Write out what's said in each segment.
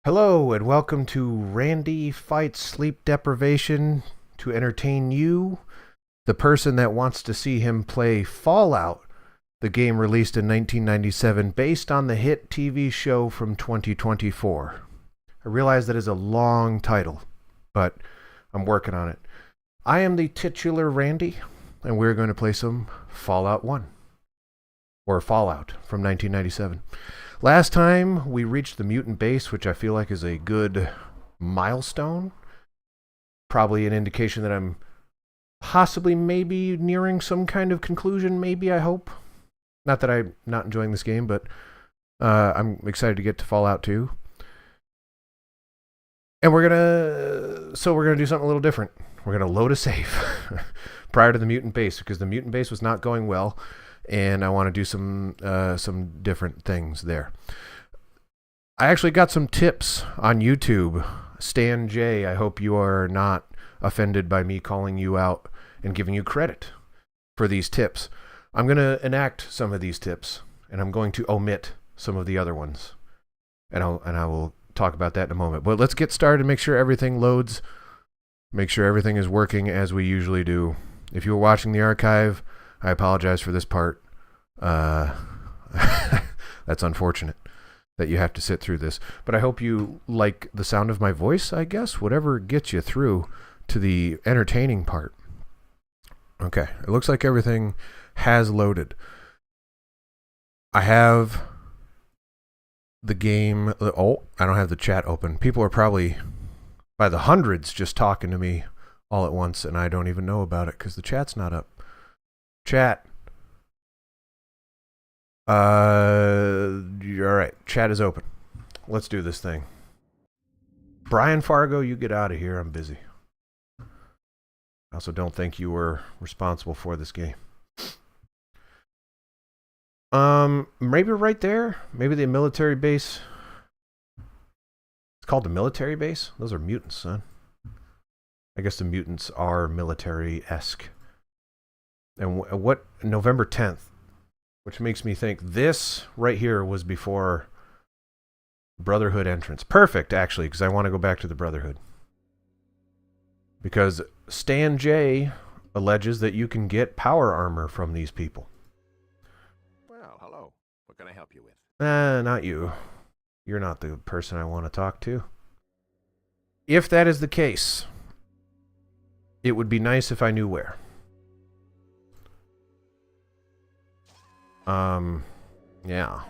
Hello and welcome to Randy Fights Sleep Deprivation to entertain you, the person that wants to see him play Fallout, the game released in 1997 based on the hit TV show from 2024. I realize that is a long title, but I'm working on it. I am the titular Randy, and we're going to play some Fallout 1, or Fallout from 1997. Last time we reached the mutant base, which I feel like is a good milestone. Probably an indication that I'm possibly maybe nearing some kind of conclusion, maybe, I hope. Not that I'm not enjoying this game, but I'm excited to get to Fallout 2. And we're gonna do something a little different. We're gonna load a save prior to the mutant base, because the mutant base was not going well. And I want to do some different things there. I actually got some tips on YouTube. Stan J, I hope you are not offended by me calling you out and giving you credit for these tips. I'm going to enact some of these tips, and I'm going to omit some of the other ones. And I will talk about that in a moment. But let's get started, make sure everything loads, make sure everything is working as we usually do. If you were watching the archive, I apologize for this part. That's unfortunate that you have to sit through this. But I hope you like the sound of my voice, I guess. Whatever gets you through to the entertaining part. Okay, it looks like everything has loaded. I have the game... Oh, I don't have the chat open. People are probably by the hundreds just talking to me all at once, and I don't even know about it because the chat's not up. Chat. All right. Chat is open. Let's do this thing. Brian Fargo, you get out of here. I'm busy. I also don't think you were responsible for this game. Maybe right there. Maybe the military base. It's called the military base? Those are mutants, son. I guess the mutants are military-esque. And what? November 10th. Which makes me think this right here was before Brotherhood entrance. Perfect, actually, because I want to go back to the Brotherhood. Because Stan J alleges that you can get power armor from these people. Well, hello. What can I help you with? Not you. You're not the person I want to talk to. If that is the case, it would be nice if I knew where. Yeah.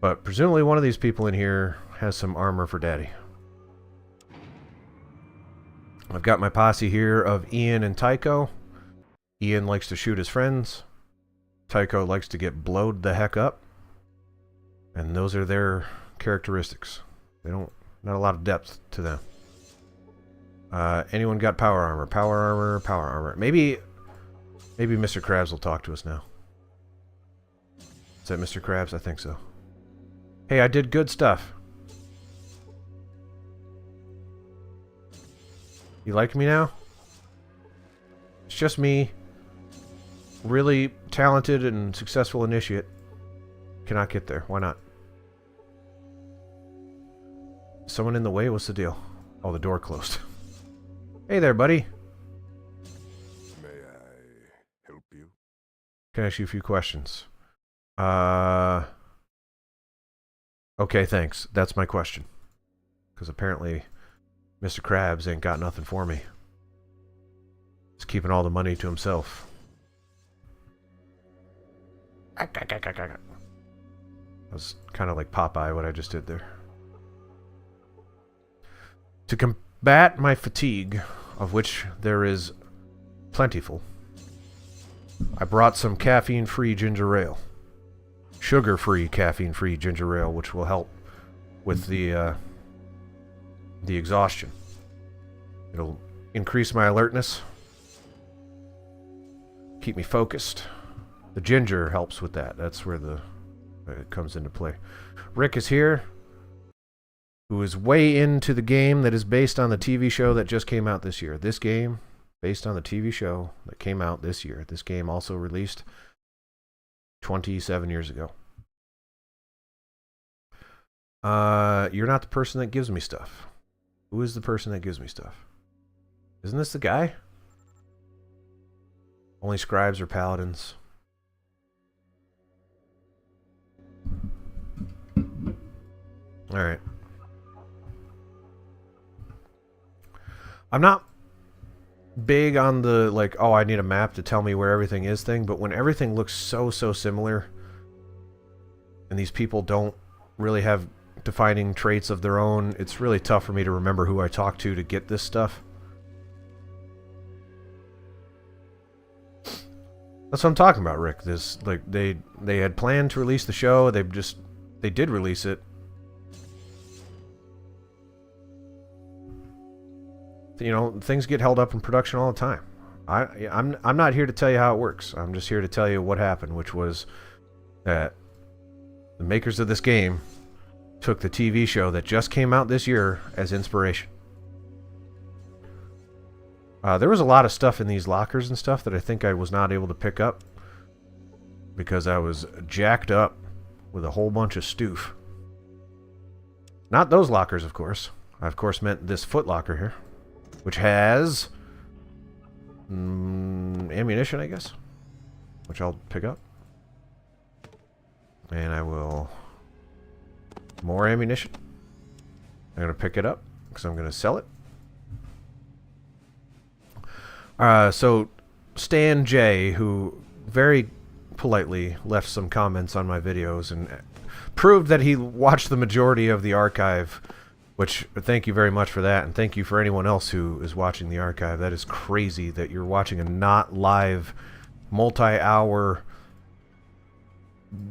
But presumably one of these people in here has some armor for daddy. I've got my posse here of Ian and Tycho. Ian likes to shoot his friends. Tycho likes to get blowed the heck up. And those are their characteristics. Not a lot of depth to them. Anyone got power armor? Power armor, power armor. Maybe Mr. Krabs will talk to us now. Is that Mr. Krabs? I think so. Hey, I did good stuff. You like me now? It's just me. Really talented and successful initiate. Cannot get there. Why not? Someone in the way? What's the deal? Oh, the door closed. Hey there, buddy. May I help you? Can I ask you a few questions? Okay, thanks. That's my question. Because apparently Mr. Krabs ain't got nothing for me. He's keeping all the money to himself. That was kind of like Popeye, what I just did there. To combat my fatigue, of which there is plentiful, I brought some caffeine-free ginger ale. Sugar-free, caffeine-free ginger ale, which will help with the exhaustion. It'll increase my alertness, keep me focused. The ginger helps with that. That's where it comes into play. Rick is here, who is way into the game that is based on the TV show that just came out this year. This game, based on the TV show that came out this year. This game also released 27 years ago. You're not the person that gives me stuff. Who is the person that gives me stuff? Isn't this the guy? Only scribes or paladins. Alright. I'm not big on the, like, oh, I need a map to tell me where everything is thing, but when everything looks so similar, and these people don't really have defining traits of their own, it's really tough for me to remember who I talk to get this stuff. That's what I'm talking about, Rick. This, like, they had planned to release the show, they did release it. You know, things get held up in production all the time. I'm not here to tell you how it works. I'm just here to tell you what happened, which was that the makers of this game took the TV show that just came out this year as inspiration. There was a lot of stuff in these lockers and stuff that I think I was not able to pick up because I was jacked up with a whole bunch of stoof. Not those lockers, of course. I, of course, meant this foot locker here, which has ammunition, I guess, which I'll pick up. And I will... more ammunition. I'm going to pick it up because I'm going to sell it. So Stan J, who very politely left some comments on my videos and proved that he watched the majority of the archive, which, thank you very much for that, and thank you for anyone else who is watching the archive. That is crazy that you're watching a not live, multi-hour,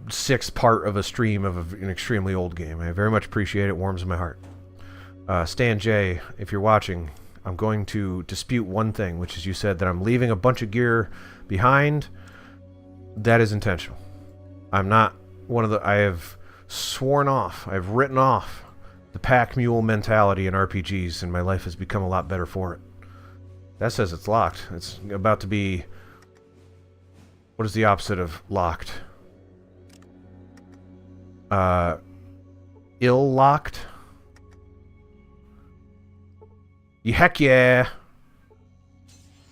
6th part of a stream of an extremely old game. I very much appreciate it. Warms my heart. Stan J, if you're watching, I'm going to dispute one thing, which is you said that I'm leaving a bunch of gear behind. That is intentional. I'm not one of the... I have sworn off. I've written off the pack mule mentality in RPGs, and my life has become a lot better for it. That says it's locked. It's about to be... what is the opposite of locked? Ill-locked? Heck yeah!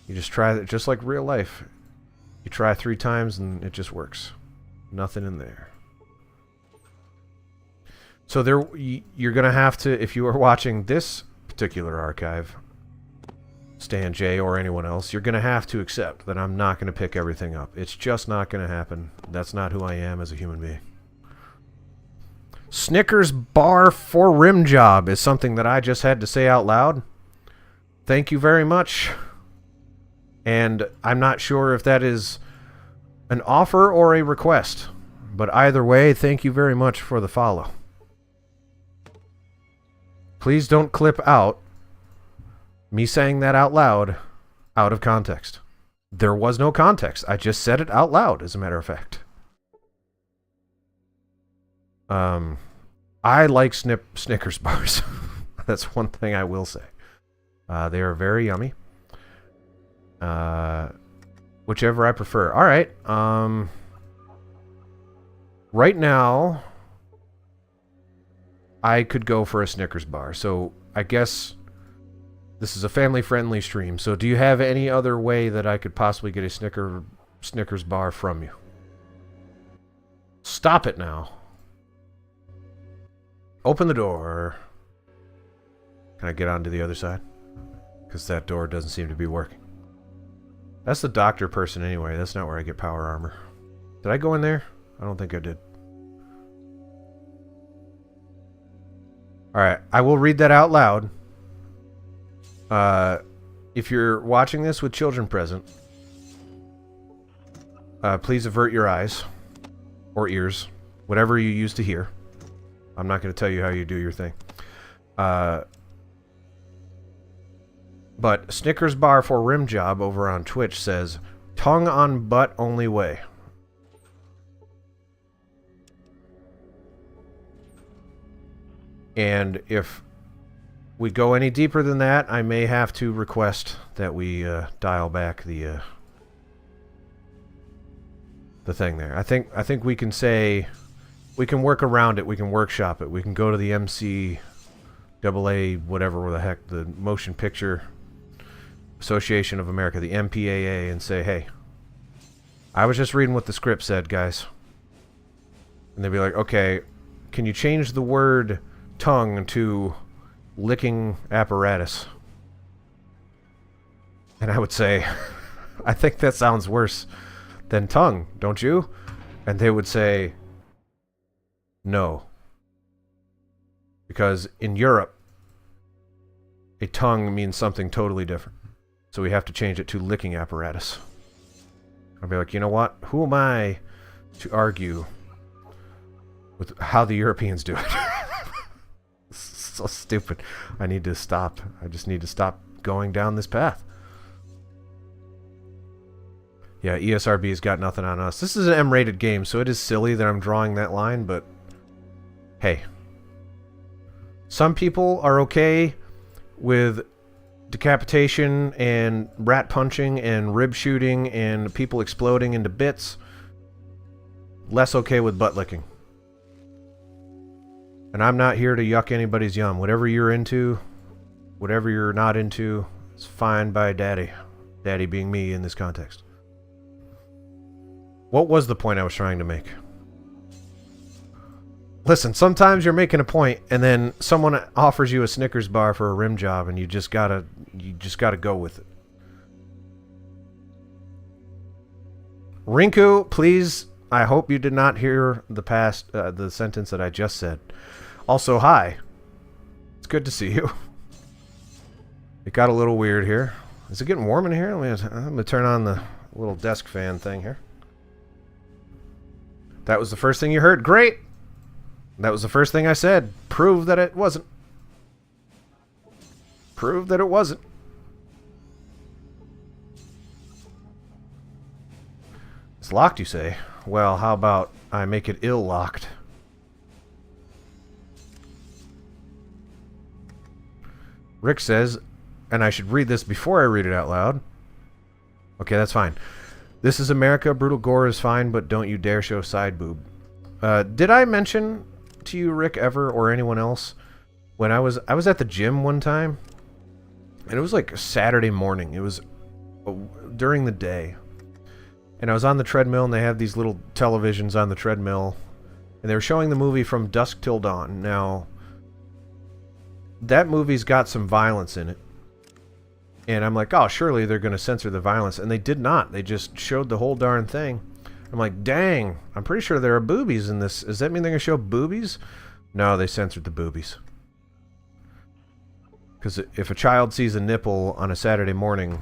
You just try it, just like real life. You try 3 times and it just works. Nothing in there. So there, you're gonna have to, if you are watching this particular archive, Stan J or anyone else, you're gonna have to accept that I'm not gonna pick everything up. It's just not gonna happen. That's not who I am as a human being. Snickers bar for rim job is something that I just had to say out loud. Thank you very much. And I'm not sure if that is an offer or a request. But either way, thank you very much for the follow. Please don't clip out me saying that out loud out of context. There was no context. I just said it out loud, as a matter of fact. I like Snickers bars. That's one thing I will say. They are very yummy. Whichever I prefer. Alright. Right now, I could go for a Snickers bar. So, I guess this is a family-friendly stream. So, do you have any other way that I could possibly get a Snickers bar from you? Stop it now. Open the door. Can I get onto the other side? Because that door doesn't seem to be working. That's the doctor person anyway. That's not where I get power armor. Did I go in there? I don't think I did. Alright, I will read that out loud. If you're watching this with children present, please avert your eyes. Or ears. Whatever you use to hear. I'm not going to tell you how you do your thing. But Snickers bar for rim job over on Twitch says, tongue on butt only way. And if we go any deeper than that, I may have to request that we dial back the thing there. I think we can say We can work around it. We can workshop it. We can go to the MCAA, whatever the heck, the Motion Picture Association of America, the MPAA, and say, hey, I was just reading what the script said, guys. And they'd be like, okay, can you change the word tongue to licking apparatus? And I would say, I think that sounds worse than tongue, don't you? And they would say, no. Because in Europe, a tongue means something totally different. So we have to change it to licking apparatus. I'd be like, you know what? Who am I to argue with how the Europeans do it? So stupid. I need to stop. I just need to stop going down this path. Yeah, ESRB's got nothing on us. This is an M-rated game, so it is silly that I'm drawing that line, but hey. Some people are okay with decapitation and rat punching and rib shooting and people exploding into bits. Less okay with butt licking. And I'm not here to yuck anybody's yum. Whatever you're into, whatever you're not into, it's fine by daddy. Daddy being me in this context. What was the point I was trying to make? Listen, sometimes you're making a point and then someone offers you a Snickers bar for a rim job and you just gotta go with it. Rinku, please, I hope you did not hear the sentence that I just said. Also, hi. It's good to see you. It got a little weird here. Is it getting warm in here? I'm gonna turn on the little desk fan thing here. That was the first thing you heard. Great! That was the first thing I said. Prove that it wasn't. Prove that it wasn't. It's locked, you say? Well, how about I make it ill-locked? Rick says, and I should read this before I read it out loud. Okay, that's fine. This is America. Brutal gore is fine, but don't you dare show side boob. Did I mention to you, Rick, ever, or anyone else, when I was at the gym one time, and it was like a Saturday morning. It was during the day, and I was on the treadmill, and they have these little televisions on the treadmill, and they were showing the movie From Dusk Till Dawn. Now, that movie's got some violence in it. And I'm like, oh, surely they're going to censor the violence. And they did not. They just showed the whole darn thing. I'm like, dang, I'm pretty sure there are boobies in this. Does that mean they're going to show boobies? No, they censored the boobies. Because if a child sees a nipple on a Saturday morning,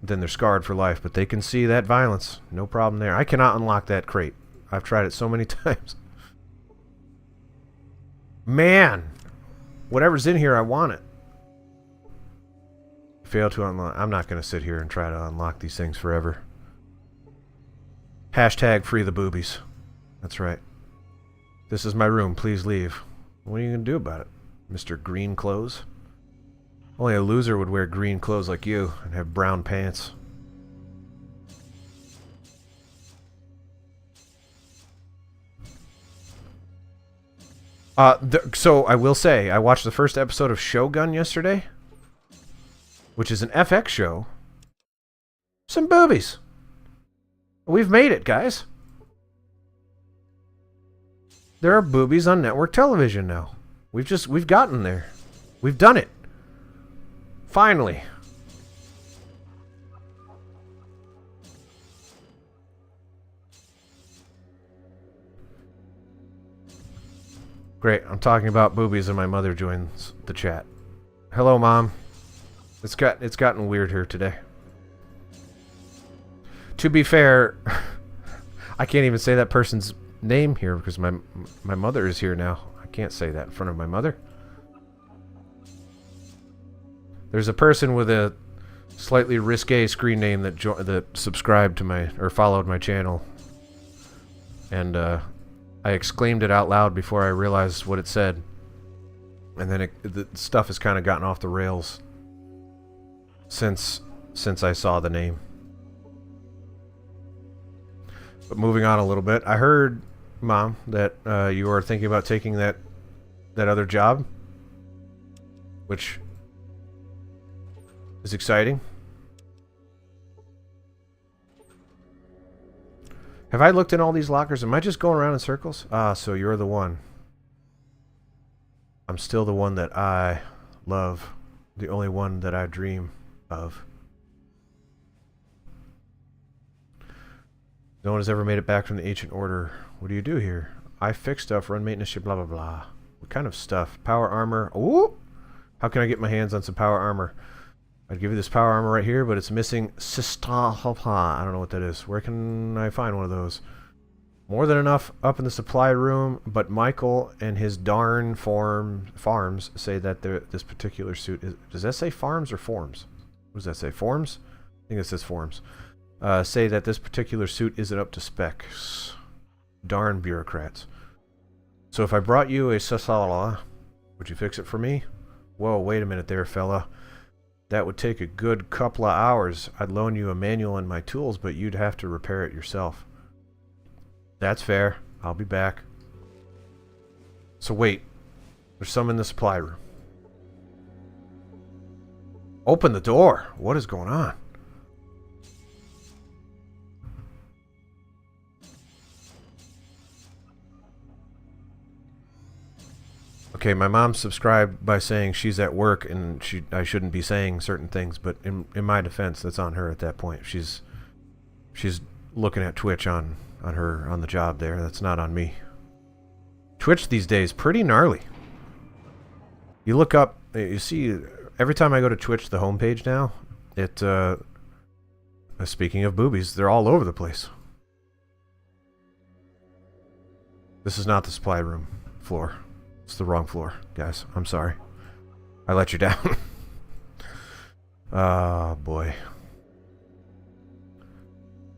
then they're scarred for life. But they can see that violence. No problem there. I cannot unlock that crate. I've tried it so many times. Man, whatever's in here, I want it. Fail to unlock. I'm not going to sit here and try to unlock these things forever. Hashtag free the boobies. That's right. This is my room. Please leave. What are you going to do about it, Mr. Green Clothes? Only a loser would wear green clothes like you and have brown pants. So I will say, I watched the first episode of Shogun yesterday, which is an FX show. Some boobies. We've made it, guys. There are boobies on network television now. We've gotten there. We've done it. Finally. Great, I'm talking about boobies and my mother joins the chat. Hello, Mom. It's gotten weird here today. To be fair, I can't even say that person's name here because my mother is here now. I can't say that in front of my mother. There's a person with a slightly risque screen name that subscribed to my or followed my channel, and I exclaimed it out loud before I realized what it said, and then the stuff has kind of gotten off the rails since I saw the name. But moving on a little bit, I heard Mom, that you are thinking about taking that other job, which is exciting. Have I looked in all these lockers? Am I just going around in circles? Ah, so you're the one. I'm still the one that I love. The only one that I dream of. No one has ever made it back from the Ancient Order. What do you do here? I fix stuff, run maintenance ship, blah, blah, blah. What kind of stuff? Power armor. Ooh! How can I get my hands on some power armor? I'd give you this power armor right here, but it's missing Sistalha. I don't know what that is. Where can I find one of those? More than enough up in the supply room, but Michael and his darn farms say that this particular suit is... Does that say farms or forms? What does that say? Forms? I think it says forms. Say that this particular suit isn't up to specs. Darn bureaucrats. So if I brought you a Sistalha, would you fix it for me? Whoa, wait a minute there, fella. That would take a good couple of hours. I'd loan you a manual and my tools, but you'd have to repair it yourself. That's fair. I'll be back. So wait. There's some in the supply room. Open the door. What is going on? Okay, my mom subscribed by saying she's at work and I shouldn't be saying certain things, but in my defense, that's on her at that point. She's looking at Twitch on the job there. That's not on me. Twitch these days, pretty gnarly. You look up, you see, every time I go to Twitch, the homepage now, speaking of boobies, they're all over the place. This is not the supply room floor. It's the wrong floor, guys. I'm sorry. I let you down. Oh, boy.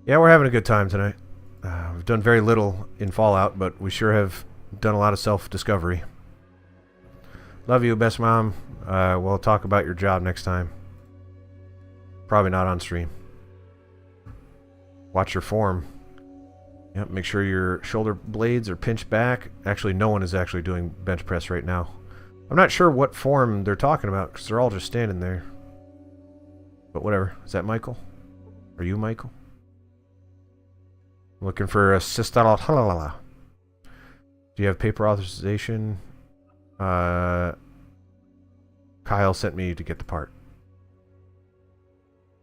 Yeah, we're having a good time tonight. We've done very little in Fallout, but we sure have done a lot of self-discovery. Love you, best mom. We'll talk about your job next time. Probably not on stream. Watch your form. Yep, make sure your shoulder blades are pinched back. Actually, no one is actually doing bench press right now. I'm not sure what form they're talking about, because they're all just standing there. But whatever. Is that Michael? Are you Michael? Looking for a Sistalha. Do you have paper authorization? Kyle sent me to get the part.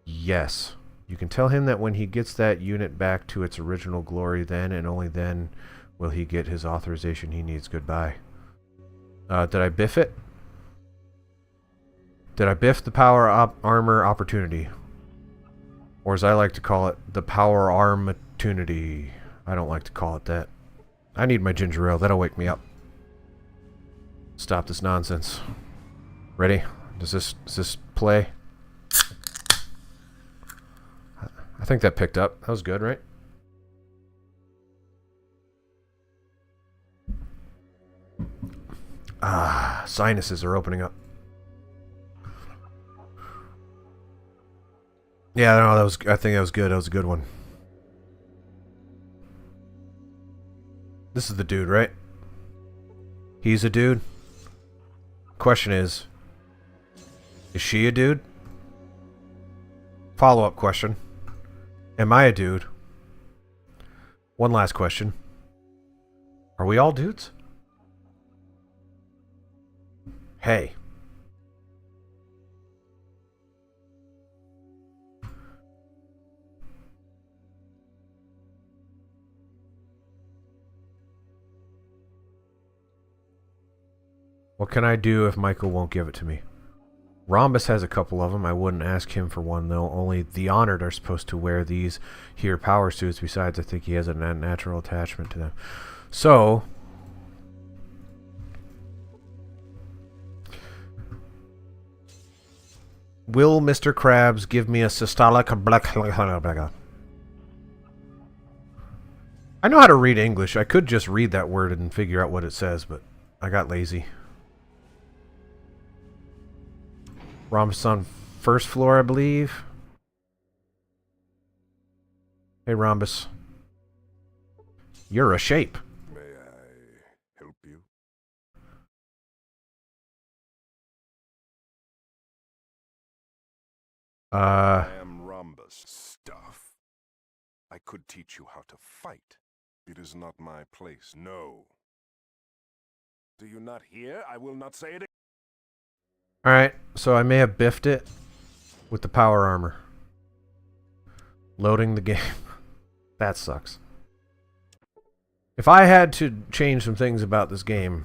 Yes. You can tell him that when he gets that unit back to its original glory, then and only then will he get his authorization he needs. Goodbye. Did I biff it? Did I biff the power armor opportunity? Or as I like to call it, the power arm-opportunity. I don't like to call it that. I need my ginger ale. That'll wake me up. Stop this nonsense. Ready? Does this play? I think that picked up. That was good, right? Ah, sinuses are opening up. Yeah, no, I think that was good. That was a good one. This is the dude, right? He's a dude. Question is she a dude? Follow-up question. Am I a dude? One last question. Are we all dudes? Hey. What can I do if Michael won't give it to me? Rhombus has a couple of them. I wouldn't ask him for one, though. Only the Honored are supposed to wear these here power suits. Besides, I think he has a natural attachment to them. So, will Mr. Krabs give me a Sistalha? I know how to read English. I could just read that word and figure out what it says, but I got lazy. Rhombus on first floor, I believe. Hey, Rhombus. You're a shape. I am Rhombus. Stuff. I could teach you how to fight. It is not my place, no. Do you not hear? I will not say it again. Alright, so I may have biffed it with the power armor. Loading the game. That sucks. If I had to change some things about this game,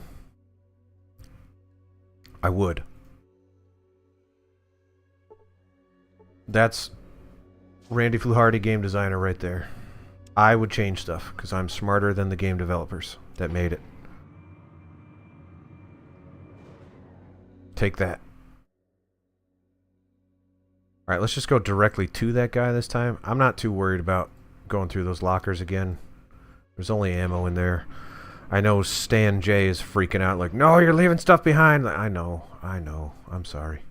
I would. That's Randy Fluharty, game designer, right there. I would change stuff, because I'm smarter than the game developers that made it. Take that. Alright, let's just go directly to that guy this time. I'm not too worried about going through those lockers again. There's only ammo in there. I know Stan J is freaking out like, no, you're leaving stuff behind. Like, I know. I'm sorry.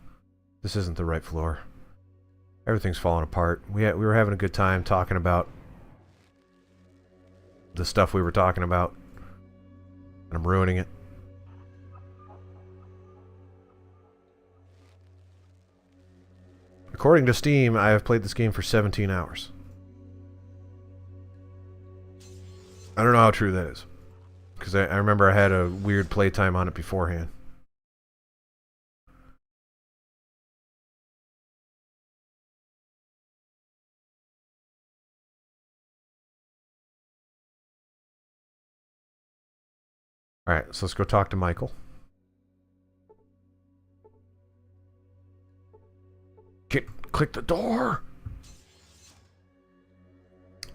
This isn't the right floor. Everything's falling apart. We were having a good time talking about the stuff we were talking about. And I'm ruining it. According to Steam, I have played this game for 17 hours. I don't know how true that is. Because I remember I had a weird playtime on it beforehand. Alright, so let's go talk to Michael. Click the door!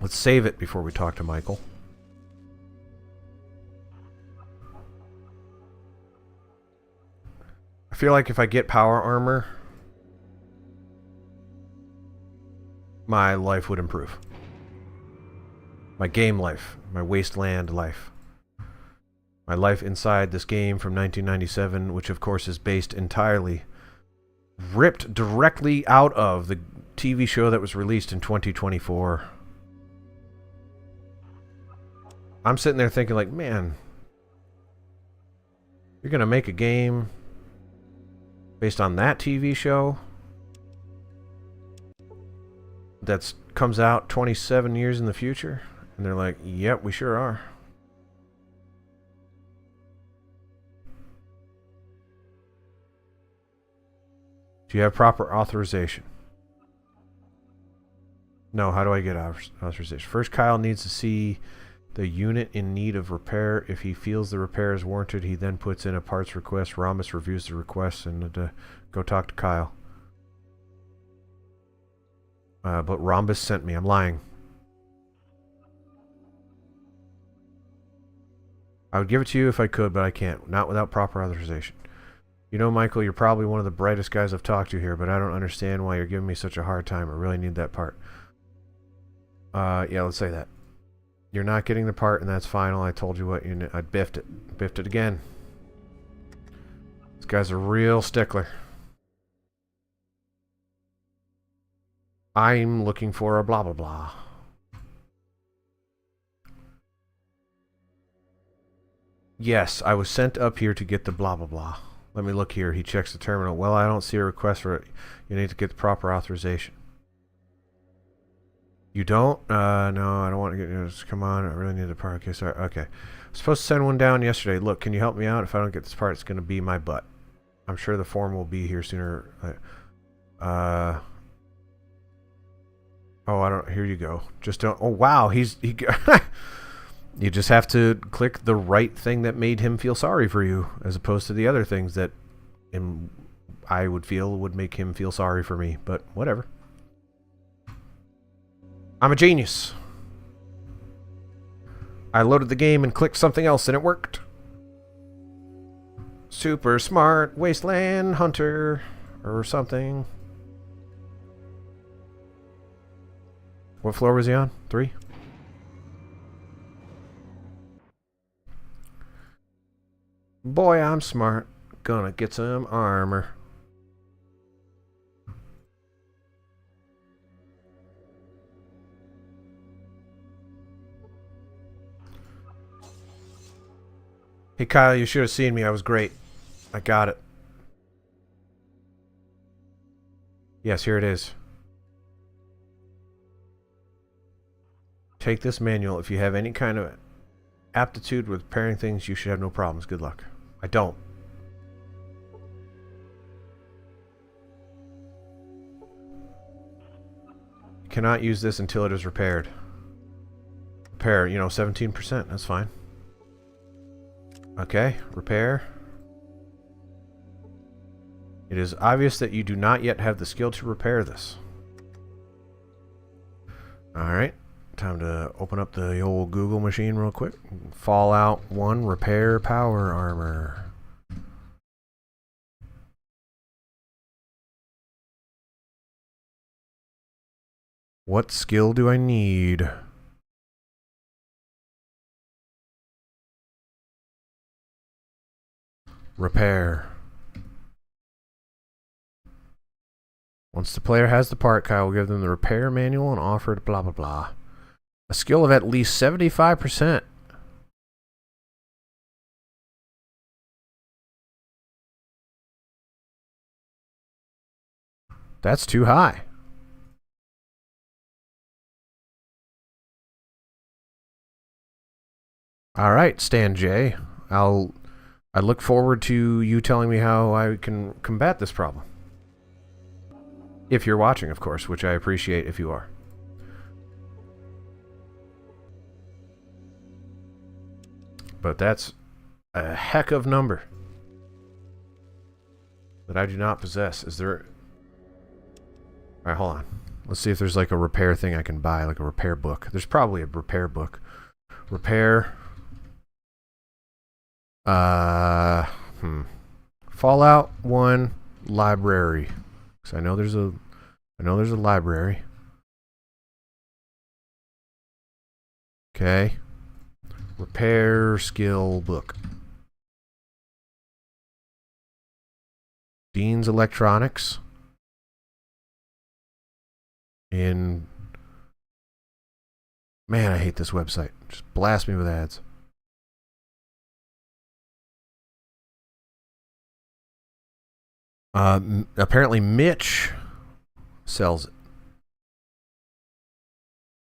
Let's save it before we talk to Michael. I feel like if I get power armor, my life would improve. My game life. My wasteland life. My life inside this game from 1997, which of course is based entirely, ripped directly out of the TV show that was released in 2024. I'm sitting there thinking like, man, you're gonna make a game based on that TV show that comes out 27 years in the future? And they're like, yep, we sure are. Do you have proper authorization? No, how do I get authorization? First, Kyle needs to see the unit in need of repair. If he feels the repair is warranted, he then puts in a parts request. Rhombus reviews the request and go talk to Kyle. But Rhombus sent me. I'm lying. I would give it to you if I could, but I can't. Not without proper authorization. You know, Michael, you're probably one of the brightest guys I've talked to here, but I don't understand why you're giving me such a hard time. I really need that part. Yeah, let's say that. You're not getting the part, and that's final. I told you what you I biffed it. Biffed it again. This guy's a real stickler. I'm looking for a blah blah blah. Yes, I was sent up here to get the blah blah blah. Let me look here. He checks the terminal. Well, I don't see a request for it. You need to get the proper authorization. You don't? No, I don't want to get... Just come on, I really need the part. Okay, sorry. Okay. I was supposed to send one down yesterday. Look, can you help me out? If I don't get this part, it's going to be my butt. I'm sure the form will be here sooner. Oh, I don't... Here you go. Just don't... Oh, wow. He You just have to click the right thing that made him feel sorry for you, as opposed to the other things that I would feel would make him feel sorry for me. But whatever. I'm a genius. I loaded the game and clicked something else and it worked. Super smart wasteland hunter or something. What floor was he on? 3? Boy, I'm smart. Gonna get some armor. Hey Kyle, you should have seen me. I was great. I got it. Yes, here it is. Take this manual. If you have any kind of aptitude with repairing things, you should have no problems. Good luck. I don't. Cannot use this until it is repaired. Repair, 17%. That's fine. Okay, repair. It is obvious that you do not yet have the skill to repair this. Alright, time to open up the old Google machine real quick. Fallout 1 repair power armor. What skill do I need? Repair. Once the player has the part, Kyle will give them the repair manual and offer it blah blah blah. A skill of at least 75%. That's too high. All right, Stan J. I look forward to you telling me how I can combat this problem. If you're watching, of course, which I appreciate if you are. But that's a heck of number that I do not possess. Is there... Alright, hold on. Let's see if there's like a repair thing I can buy, like a repair book. There's probably a repair book. Repair... Fallout 1 library. So I know there's a library. Okay. Repair skill book. Dean's Electronics. Man, I hate this website. Just blast me with ads. Apparently Mitch sells it.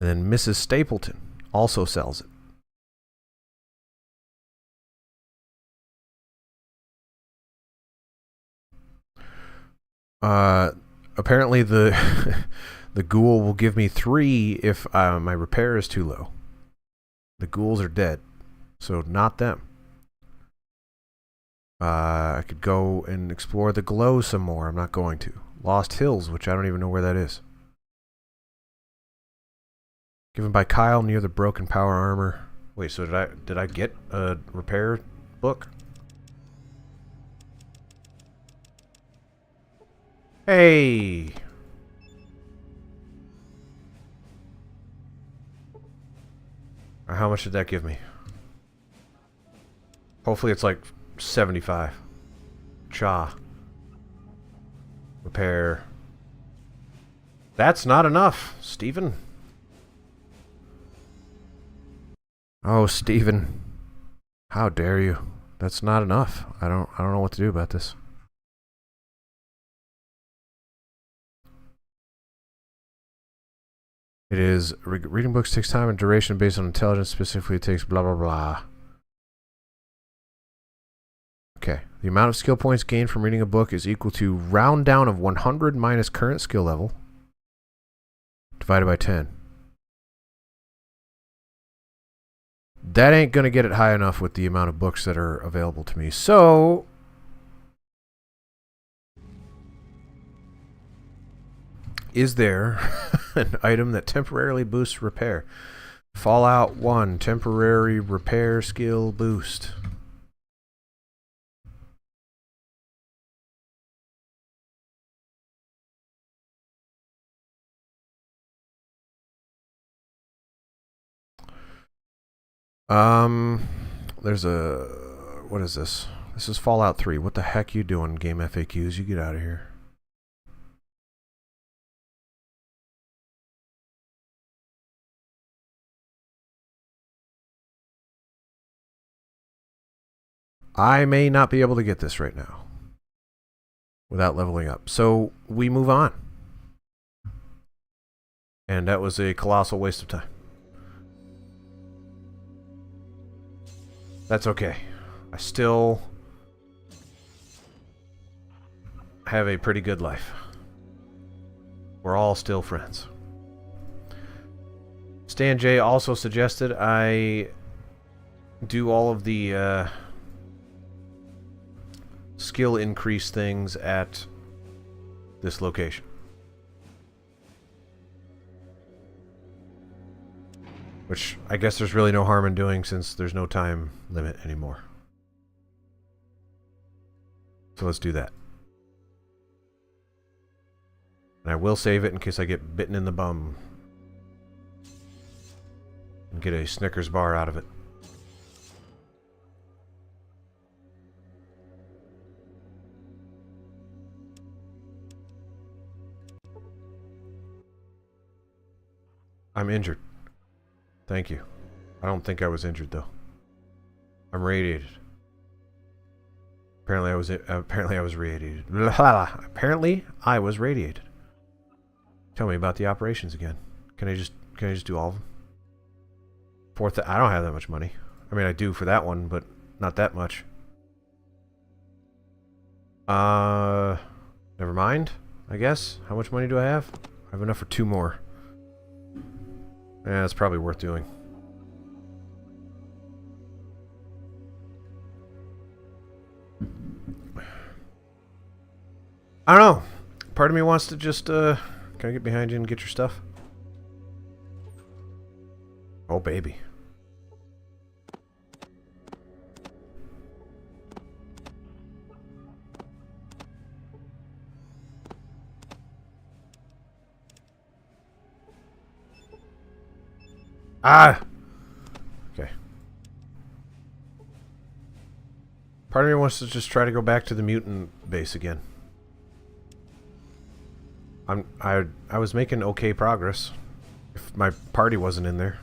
And then Mrs. Stapleton also sells it. Apparently the the ghoul will give me 3 if my repair is too low. The ghouls are dead, so not them. I could go and explore the glow some more. I'm not going to. Lost Hills, which I don't even know where that is. Given by Kyle near the broken power armor. Wait, so did I get a repair book? Hey! How much did that give me? Hopefully it's like 75. Cha. Repair. That's not enough, Steven. Oh, Steven. How dare you? That's not enough. I don't know what to do about this. It is reading books takes time and duration based on intelligence. Specifically, it takes blah blah blah. Okay. The amount of skill points gained from reading a book is equal to round down of 100 minus current skill level divided by 10. That ain't going to get it high enough with the amount of books that are available to me. So is there an item that temporarily boosts repair? Fallout 1 temporary repair skill boost. There's a... What is this? This is Fallout 3. What the heck you doing, Game FAQs? You get out of here. I may not be able to get this right now without leveling up. So we move on. And that was a colossal waste of time. That's okay. I still have a pretty good life. We're all still friends. Stan J also suggested I do all of the skill increase things at this location. Which I guess there's really no harm in doing since there's no time limit anymore. So let's do that. And I will save it in case I get bitten in the bum. And get a Snickers bar out of it. I'm injured. Thank you. I don't think I was injured though. I'm radiated. Apparently I was radiated. Apparently I was radiated. Tell me about the operations again. Can I just do all of them? I don't have that much money. I mean I do for that one, but not that much. Never mind, I guess. How much money do I have? I have enough for 2 more. Yeah, it's probably worth doing. I don't know. Part of me wants to just, can I get behind you and get your stuff? Oh, baby. Ah! Okay. Part of me wants to just try to go back to the mutant base again. I was making okay progress if my party wasn't in there.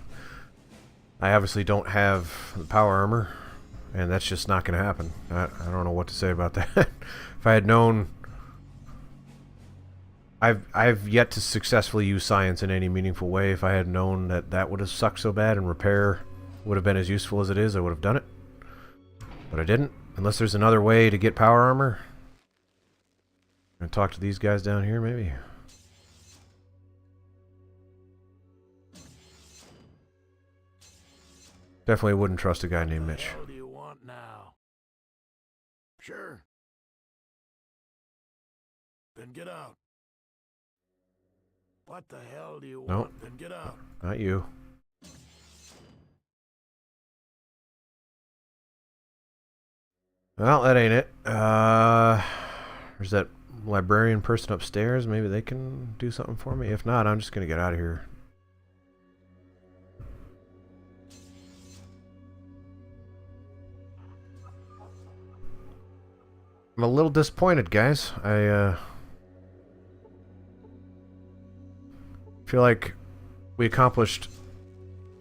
I obviously don't have the power armor, and that's just not going to happen. I don't know what to say about that. If I had known... I've yet to successfully use science in any meaningful way. If I had known that that would have sucked so bad and repair would have been as useful as it is, I would have done it. But I didn't. Unless there's another way to get power armor. I'm going to talk to these guys down here, maybe. Definitely wouldn't trust a guy named Mitch. What do you want now? Sure. Then get out. What the hell do you want? Nope. Then get out. Not you. Well, that ain't it. There's that librarian person upstairs. Maybe they can do something for me. If not, I'm just going to get out of here. I'm a little disappointed, guys. I feel like we accomplished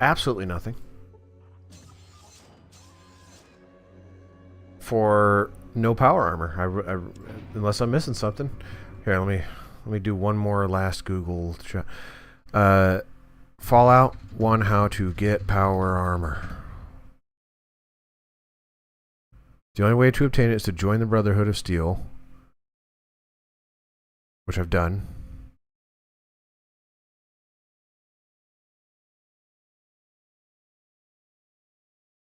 absolutely nothing for no power armor. Unless I'm missing something. Here, let me do one more last Google shot. Fallout 1: How to get power armor. The only way to obtain it is to join the Brotherhood of Steel, which I've done.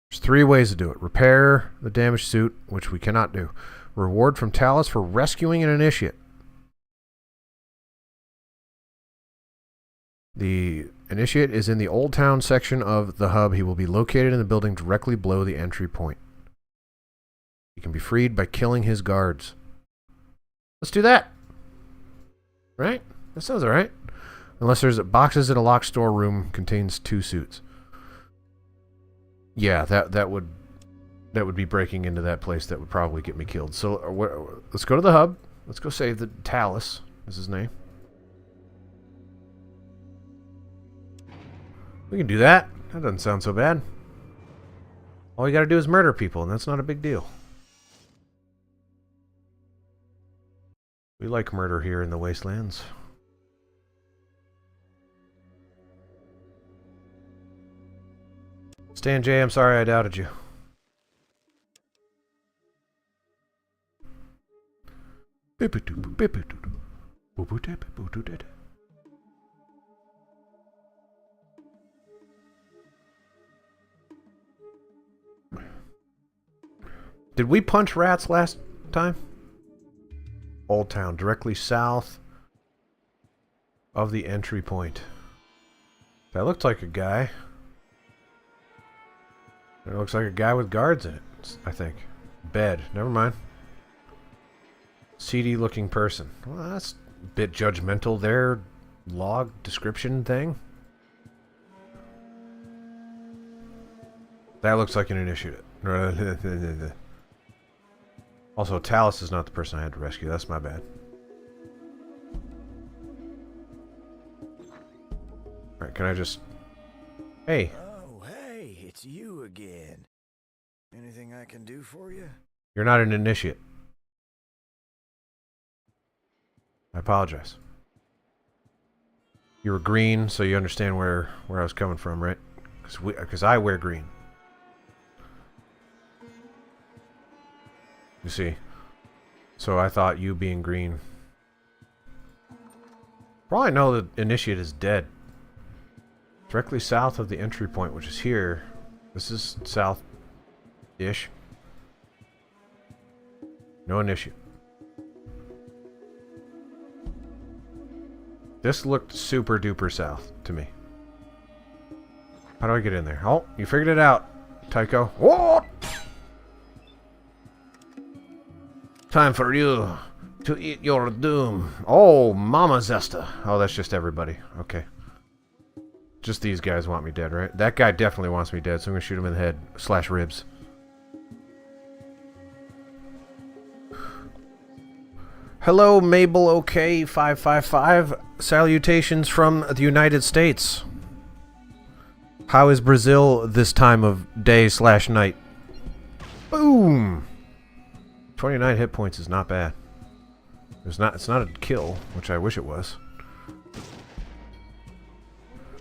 There's 3 ways to do it. Repair the damaged suit, which we cannot do. Reward from Talos for rescuing an initiate. The initiate is in the Old Town section of the hub. He will be located in the building directly below the entry point. He can be freed by killing his guards. Let's do that. Right? That sounds alright. Unless there's boxes in a locked storeroom contains 2 suits. Yeah, that would be breaking into that place. That would probably get me killed. So let's go to the hub. Let's go save the Talos. Is his name? We can do that. That doesn't sound so bad. All you got to do is murder people, and that's not a big deal. We like murder here in the Wastelands. Stan J, I'm sorry I doubted you. Did we punch rats last time? Old Town, directly south of the entry point. That looked like a guy. It looks like a guy with guards in it, I think. Bed. Never mind. Seedy looking person. Well, that's a bit judgmental there. Log description thing. That looks like an initiative. Also, Talus is not the person I had to rescue. That's my bad. Alright, can I just... Hey. Oh, hey, it's you again. Anything I can do for you? You're not an initiate. I apologize. You were green, so you understand where I was coming from, right? Because I wear green. You see. So I thought you being green. Probably know the initiate is dead. Directly south of the entry point, which is here. This is south-ish. No initiate. This looked super duper south to me. How do I get in there? Oh, you figured it out, Tycho. What? Time for you to eat your doom. Oh, Mama Zesta. Oh, that's just everybody. Okay. Just these guys want me dead, right? That guy definitely wants me dead, so I'm going to shoot him in the head. / ribs. Hello, Mabel OK 555. Salutations from the United States. How is Brazil this time of day / night? Boom! 29 hit points is not bad. It's not a kill, which I wish it was.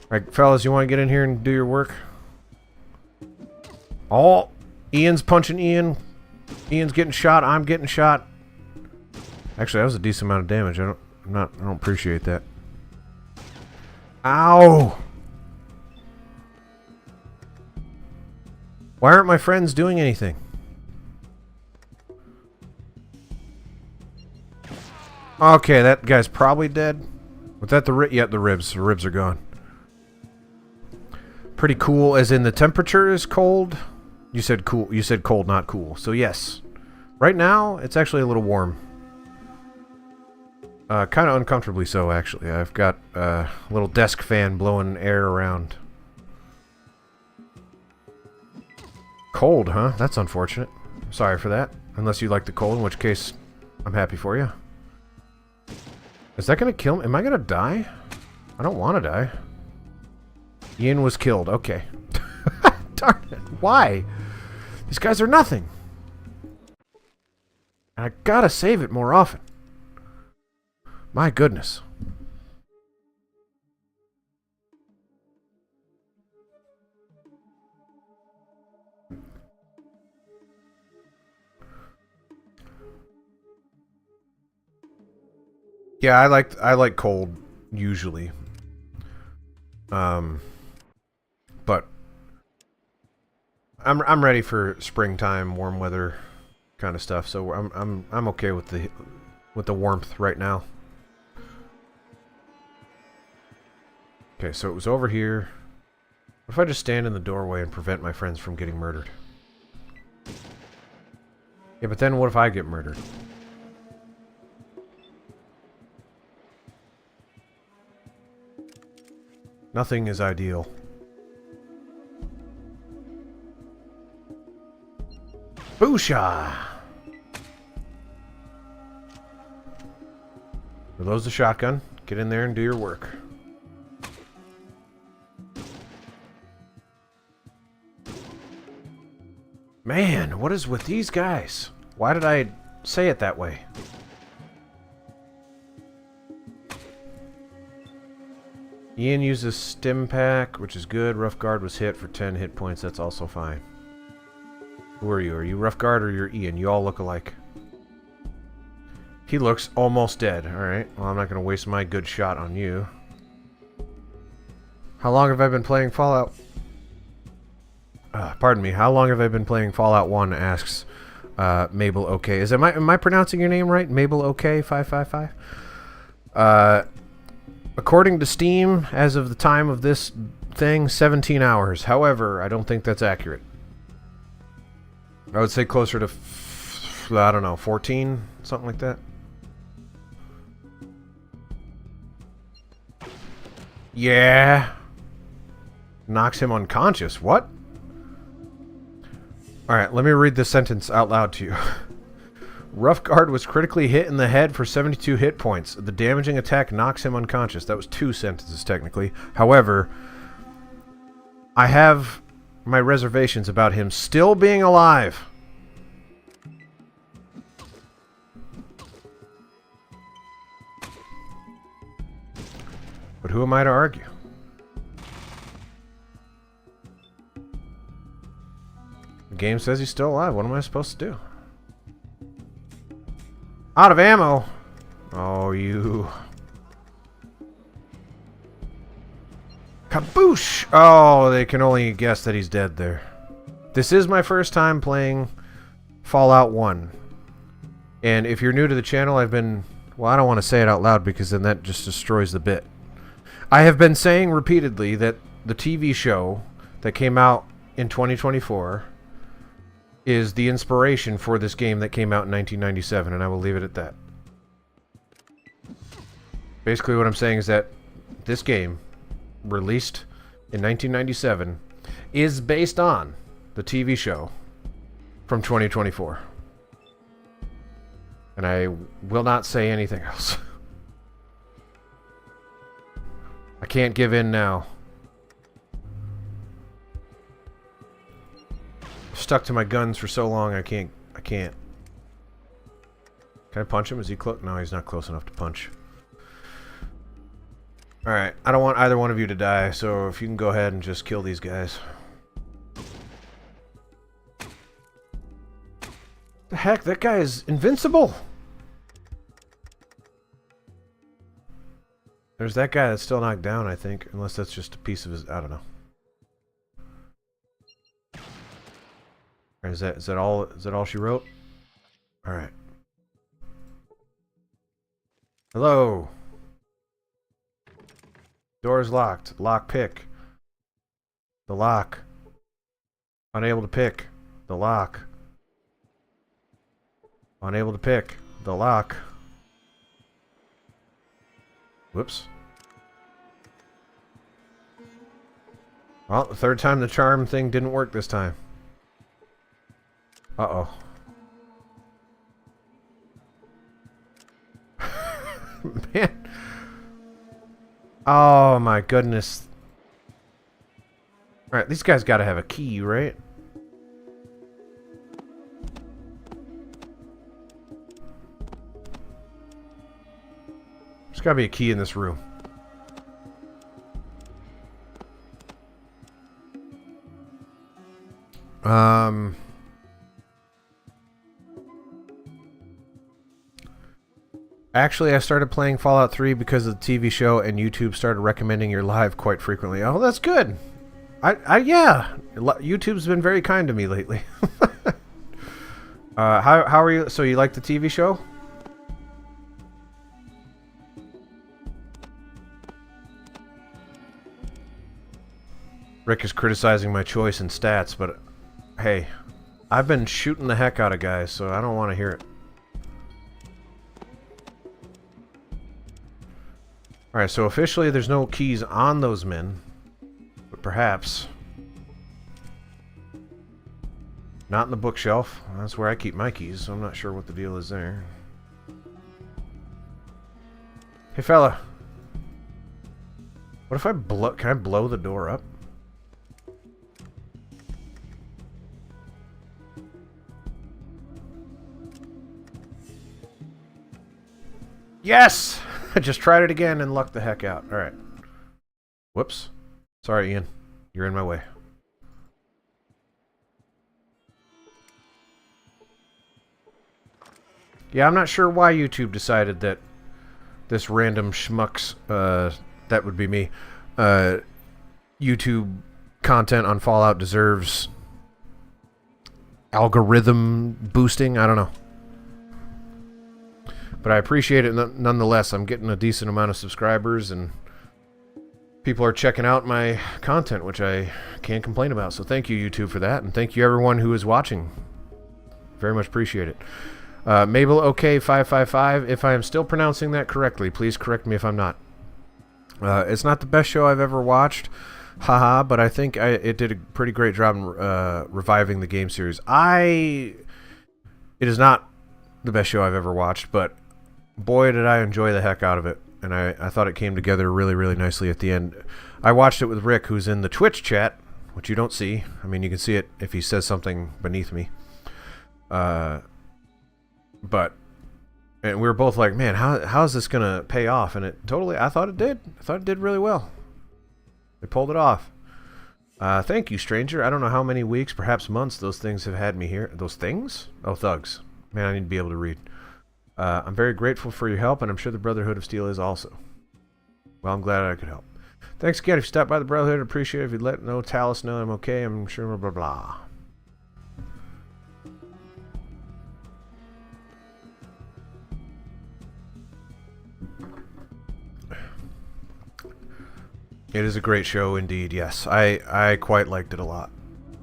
Alright, fellas, you want to get in here and do your work? Oh! Ian's punching Ian. Ian's getting shot. I'm getting shot. Actually, that was a decent amount of damage. I don't appreciate that. Ow! Why aren't my friends doing anything? Okay, that guy's probably dead. Was that the rib? Yeah, the ribs. The ribs are gone. Pretty cool, as in the temperature is cold. You said cool. You said cold, not cool. So yes. Right now, it's actually a little warm. Kind of uncomfortably so, actually. I've got a little desk fan blowing air around. Cold, huh? That's unfortunate. Sorry for that. Unless you like the cold, in which case, I'm happy for you. Is that gonna kill me? Am I gonna die? I don't want to die. Ian was killed. Okay. Darn it. Why? These guys are nothing. I gotta save it more often. My goodness. Yeah, I like cold usually. But I'm ready for springtime, warm weather kind of stuff. So I'm okay with the warmth right now. Okay, so it was over here. What if I just stand in the doorway and prevent my friends from getting murdered? Yeah, but then what if I get murdered? Nothing is ideal. Boosha! Reloads the shotgun. Get in there and do your work. Man, what is with these guys? Why did I say it that way? Ian uses stim pack, which is good. Rough guard was hit for 10 hit points. That's also fine. Who are you? Are you rough guard or you're Ian? You all look alike. He looks almost dead. Alright, well, I'm not going to waste my good shot on you. How long have I been playing Fallout? Pardon me, how long have I been playing Fallout 1, asks Mabel OK. Am I pronouncing your name right? Mabel OK 555? According to Steam, as of the time of this thing, 17 hours. However, I don't think that's accurate. I would say closer to, I don't know, 14? Something like that. Yeah. Knocks him unconscious. What? Alright, let me read this sentence out loud to you. Roughguard was critically hit in the head for 72 hit points. The damaging attack knocks him unconscious. That was 2 sentences, technically. However, I have my reservations about him still being alive. But who am I to argue? The game says he's still alive. What am I supposed to do? Out of ammo! Oh, you... Kaboosh! Oh, they can only guess that he's dead there. This is my first time playing Fallout 1. And if you're new to the channel, I've been... Well, I don't want to say it out loud because then that just destroys the bit. I have been saying repeatedly that the TV show that came out in 2024 is the inspiration for this game that came out in 1997, and I will leave it at that. Basically what I'm saying is that this game, released in 1997, is based on the TV show from 2024. And I will not say anything else. I can't give in now. Stuck to my guns for so long, I can't. Can I punch him? Is he close? No, he's not close enough to punch. Alright, I don't want either one of you to die, so if you can go ahead and just kill these guys. The heck, that guy is invincible! There's that guy that's still knocked down, I think, unless that's just a piece of his... I don't know. Is that all she wrote? Alright. Hello. Door's locked. Lock pick. The lock. Unable to pick. The lock. Unable to pick. The lock. Whoops. Well, the third time the charm thing didn't work this time. Uh-oh. Man. Oh my goodness. Alright, these guys gotta have a key, right? There's gotta be a key in this room. Actually, I started playing Fallout 3 because of the TV show, and YouTube started recommending your live quite frequently. Oh, that's good. Yeah. YouTube's been very kind to me lately. How are you? So you like the TV show? Rick is criticizing my choice in stats, but hey, I've been shooting the heck out of guys, so I don't want to hear it. Alright, so officially there's no keys on those men, but perhaps. Not in the bookshelf. That's where I keep my keys, so I'm not sure what the deal is there. Hey fella. What if I blow... Can I blow the door up? Yes! I just tried it again and lucked the heck out. Alright. Whoops. Sorry, Ian. You're in my way. Yeah, I'm not sure why YouTube decided that this random schmucks, that would be me, YouTube content on Fallout deserves algorithm boosting. I don't know. But I appreciate it nonetheless. I'm getting a decent amount of subscribers and people are checking out my content, which I can't complain about. So thank you, YouTube, for that. And thank you, everyone who is watching. Very much appreciate it. Mabel OK 555. If I am still pronouncing that correctly, please correct me if I'm not. It's not the best show I've ever watched. Haha, but I think it did a pretty great job in reviving the game series. It is not the best show I've ever watched, but boy, did I enjoy the heck out of it. And I thought it came together really, really nicely at the end. I watched it with Rick, who's in the Twitch chat, which you don't see. I mean, you can see it if he says something beneath me. And we were both like, man, how is this going to pay off? And I thought it did. I thought it did really well. They pulled it off. Thank you, stranger. I don't know how many weeks, perhaps months, those things have had me here. Those things? Oh, thugs. Man, I need to be able to read. I'm very grateful for your help, and I'm sure the Brotherhood of Steel is also. Well, I'm glad I could help. Thanks again. If you stopped by the Brotherhood, I'd appreciate it if you'd let Talos know I'm okay. I'm sure blah, blah, blah. It is a great show indeed, yes. I quite liked it a lot.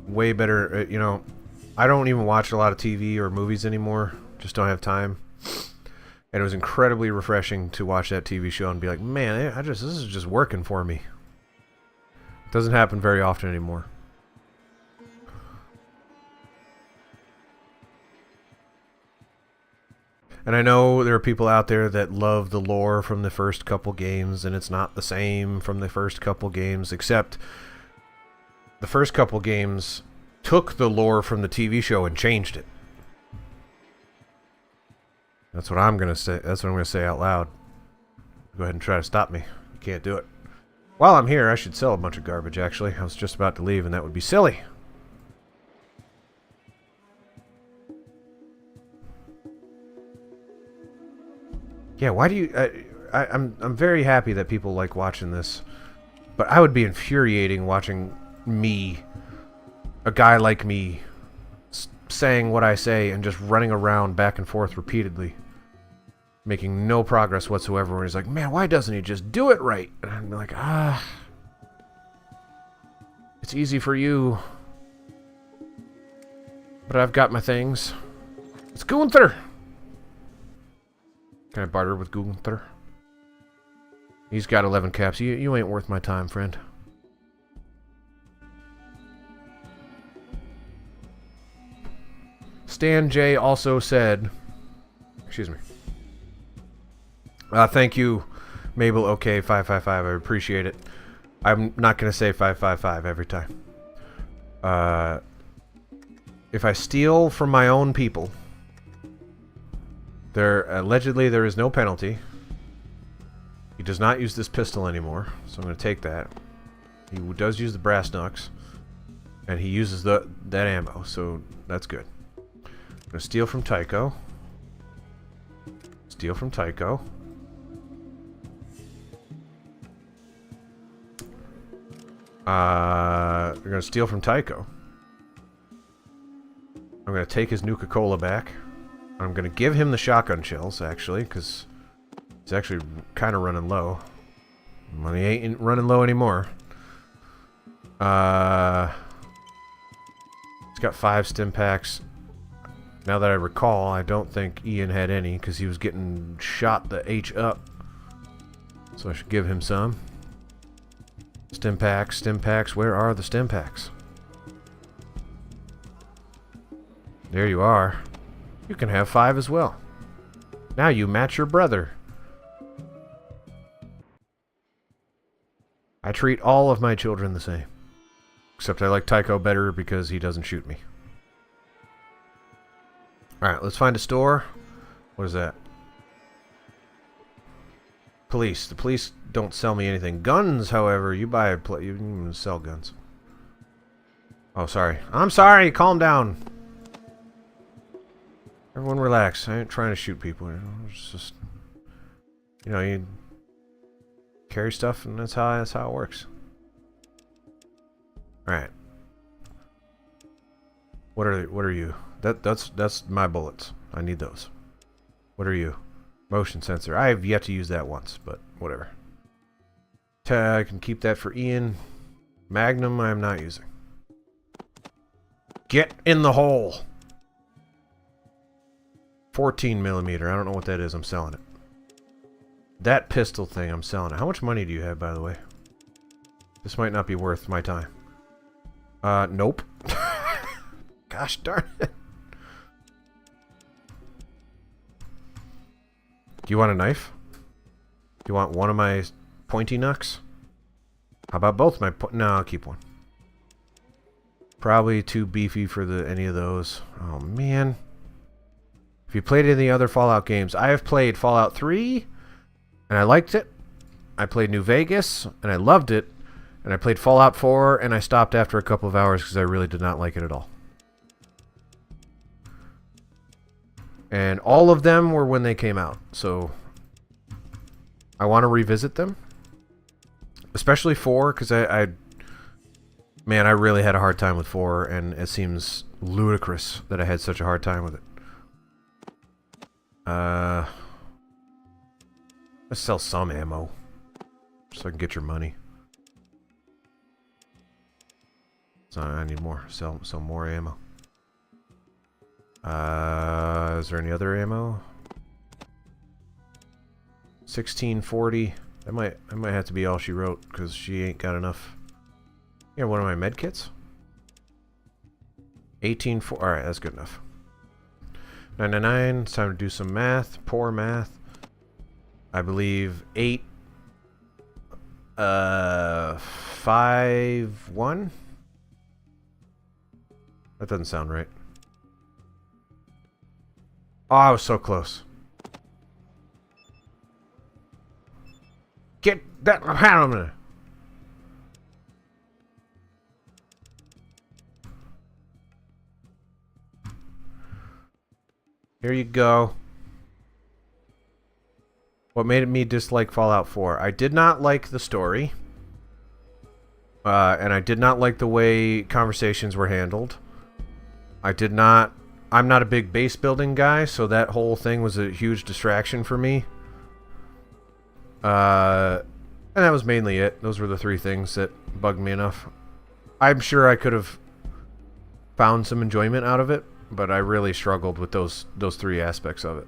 Way better, you know, I don't even watch a lot of TV or movies anymore. Just don't have time. And it was incredibly refreshing to watch that TV show and be like, man, this is just working for me. It doesn't happen very often anymore. And I know there are people out there that love the lore from the first couple games, and it's not the same from the first couple games, except the first couple games took the lore from the TV show and changed it. That's what I'm gonna say. That's what I'm gonna say out loud. Go ahead and try to stop me. You can't do it. While I'm here, I should sell a bunch of garbage, actually. I was just about to leave, and that would be silly. Yeah, why do you... I'm very happy that people like watching this. But I would be infuriating watching me, a guy like me, saying what I say and just running around back and forth repeatedly. Making no progress whatsoever. When he's like, man, why doesn't he just do it right? And I'm like, it's easy for you. But I've got my things. It's Gunther! Can I barter with Gunther? He's got 11 caps. You ain't worth my time, friend. Stan J also said... Excuse me. Thank you, Mabel OK 555. I appreciate it. I'm not going to say 555 every time. If I steal from my own people... Allegedly, there is no penalty. He does not use this pistol anymore, so I'm going to take that. He does use the brass knucks, and he uses that ammo, so that's good. I'm going to steal from Tycho. Steal from Tycho. We're going to steal from Tycho. I'm going to take his Nuka-Cola back. I'm going to give him the shotgun shells, actually, because he's actually kind of running low. Money ain't running low anymore. He's got 5 stim packs. Now that I recall, I don't think Ian had any, because he was getting shot the H up. So I should give him some. Stim packs, where are the stim packs? There you are. You can have 5 as well. Now you match your brother. I treat all of my children the same. Except I like Tycho better because he doesn't shoot me. Alright, let's find a store. What is that? Police. The police don't sell me anything. Guns, however, you buy you can sell guns. Oh, sorry. I'm sorry. Calm down. Everyone relax. I ain't trying to shoot people. You know? It's just, you know, you carry stuff, and that's how it works. All right. What are you? That's my bullets. I need those. What are you? Motion sensor. I have yet to use that once, but whatever. I can keep that for Ian. Magnum I am not using. Get in the hole. 14 millimeter. I don't know what that is. I'm selling it. That pistol thing, I'm selling it. How much money do you have, by the way? This might not be worth my time. Nope. Gosh darn it. Do you want a knife? Do you want one of my pointy knucks? How about both my no, I'll keep one. Probably too beefy for any of those. Oh, man. If you played any other Fallout games, I have played Fallout 3, and I liked it. I played New Vegas, and I loved it. And I played Fallout 4, and I stopped after a couple of hours because I really did not like it at all. And all of them were when they came out, so I want to revisit them. Especially 4, because man, I really had a hard time with 4, and it seems ludicrous that I had such a hard time with it. Let's sell some ammo, so I can get your money. So I need more. Sell more ammo. Is there any other ammo? 1640. That might have to be all she wrote, because she ain't got enough. Yeah, one of my med kits. 1840. All right, that's good enough. 999. It's time to do some math. Poor math. I believe 851. That doesn't sound right. Oh, I was so close. Get that hand on me. Here you go. What made me dislike Fallout 4? I did not like the story. And I did not like the way conversations were handled. I'm not a big base building guy, so that whole thing was a huge distraction for me. And that was mainly it. Those were the 3 things that bugged me enough. I'm sure I could have found some enjoyment out of it, but I really struggled with those 3 aspects of it.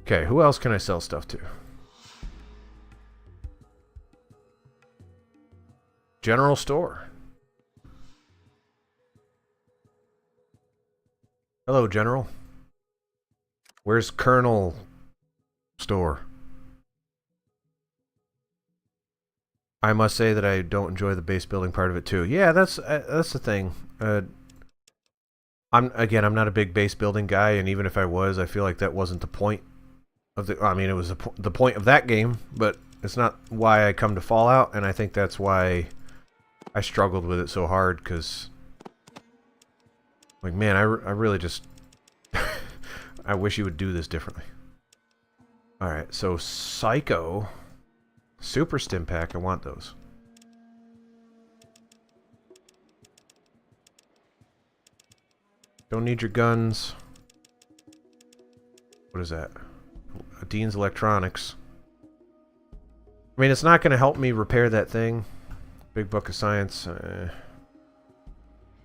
Okay, who else can I sell stuff to? General store. Hello, General. Where's Colonel store? I must say that I don't enjoy the base building part of it too. Yeah, that's the thing. I'm not a big base building guy, and even if I was, I feel like that wasn't the point of the. I mean, it was the point of that game, but it's not why I come to Fallout, and I think that's why I struggled with it so hard, because, like, man, I really just I wish you would do this differently. All right, so Psycho. Super Stim Pack, I want those. Don't need your guns. What is that? Dean's Electronics. I mean, it's not going to help me repair that thing. Big Book of Science. I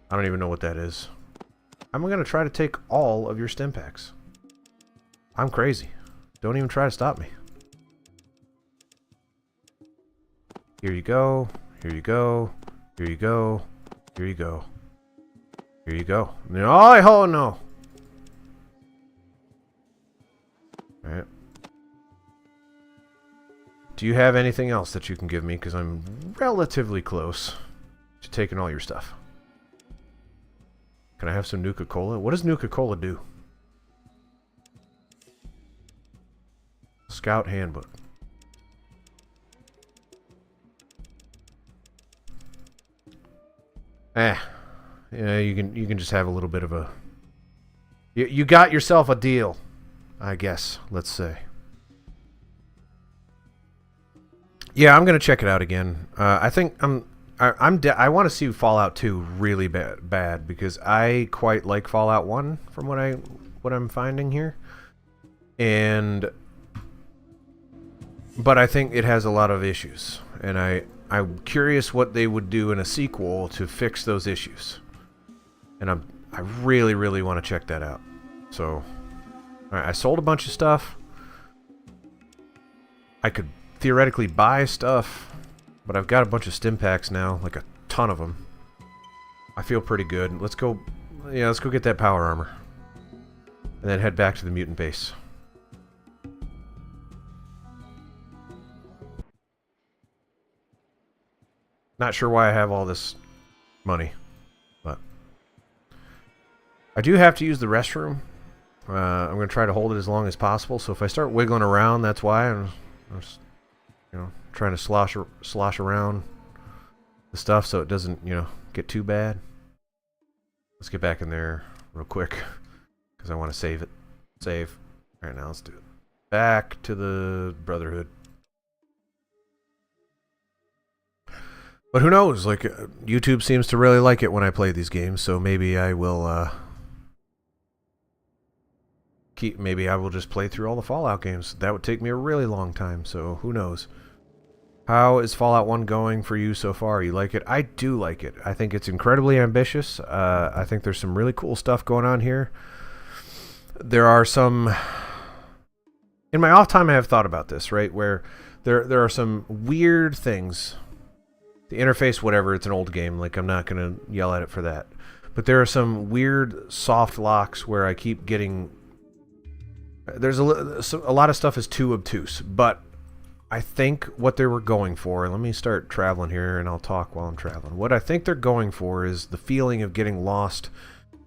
don't even know what that is. I'm going to try to take all of your stim packs. I'm crazy. Don't even try to stop me. Here you go. Here you go. Here you go. Here you go. Here you go. Oh no. Alright. Do you have anything else that you can give me? Because I'm relatively close to taking all your stuff. Can I have some Nuka-Cola? What does Nuka-Cola do? Scout Handbook. Eh, yeah, you can just have a little bit of a. You got yourself a deal, I guess. Let's say. Yeah, I'm gonna check it out again. I think I want to see Fallout 2 really bad because I quite like Fallout 1 from what I'm finding here, but I think it has a lot of issues, and I'm curious what they would do in a sequel to fix those issues, and I really want to check that out. So, all right, I sold a bunch of stuff. I could theoretically buy stuff, but I've got a bunch of stim packs now, like a ton of them. I feel pretty good. Let's go get that power armor, and then head back to the mutant base. Not sure why I have all this money, but I do have to use the restroom. I'm going to try to hold it as long as possible, so if I start wiggling around, that's why. I'm just, trying to slosh around the stuff so it doesn't, get too bad. Let's get back in there real quick, because I want to save it. Save. All right, now let's do it. Back to the Brotherhood. But who knows? Like, YouTube seems to really like it when I play these games, so maybe I will, maybe I will just play through all the Fallout games. That would take me a really long time, so who knows? How is Fallout 1 going for you so far? You like it? I do like it. I think it's incredibly ambitious. I think there's some really cool stuff going on here. There are some... In my off time, I have thought about this, right? Where there are some weird things. The interface, whatever, it's an old game. Like, I'm not going to yell at it for that. But there are some weird soft locks where I keep getting... There's a lot of stuff is too obtuse, but I think what they were going for... Let me start traveling here, and I'll talk while I'm traveling. What I think they're going for is the feeling of getting lost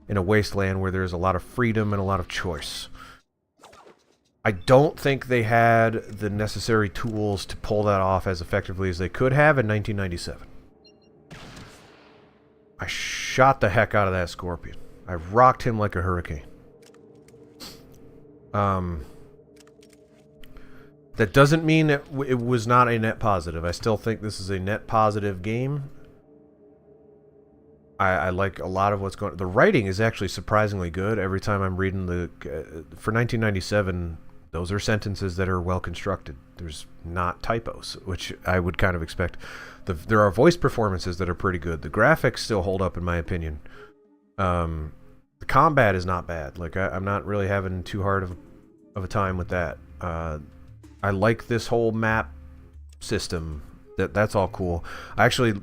in a wasteland where there's a lot of freedom and a lot of choice. I don't think they had the necessary tools to pull that off as effectively as they could have in 1997. I shot the heck out of that scorpion. I rocked him like a hurricane. That doesn't mean it was not a net positive. I still think this is a net positive game. I like a lot of what's going on. The writing is actually surprisingly good. Every time I'm reading for 1997... Those are sentences that are well constructed. There's not typos, which I would kind of expect. There are voice performances that are pretty good. The graphics still hold up, in my opinion. The combat is not bad. Like I'm not really having too hard of a time with that. I like this whole map system. That's all cool. I actually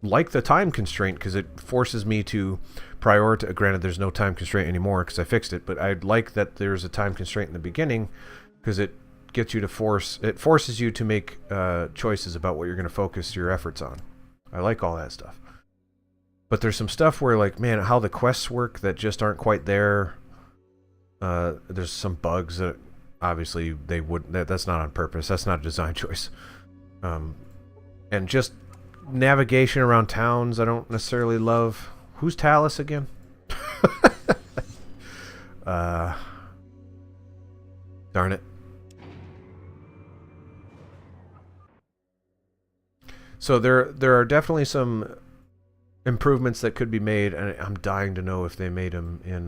like the time constraint because it forces me to prioritize. Granted, there's no time constraint anymore because I fixed it, but I'd like that there's a time constraint in the beginning because it gets you to forces you to make choices about what you're going to focus your efforts on. I like all that stuff. But there's some stuff where, like, man, how the quests work that just aren't quite there. There's some bugs that obviously they wouldn't. That's not on purpose. That's not a design choice. And just navigation around towns I don't necessarily love. Who's Talus again? Darn it. So there are definitely some improvements that could be made, and I'm dying to know if they made them in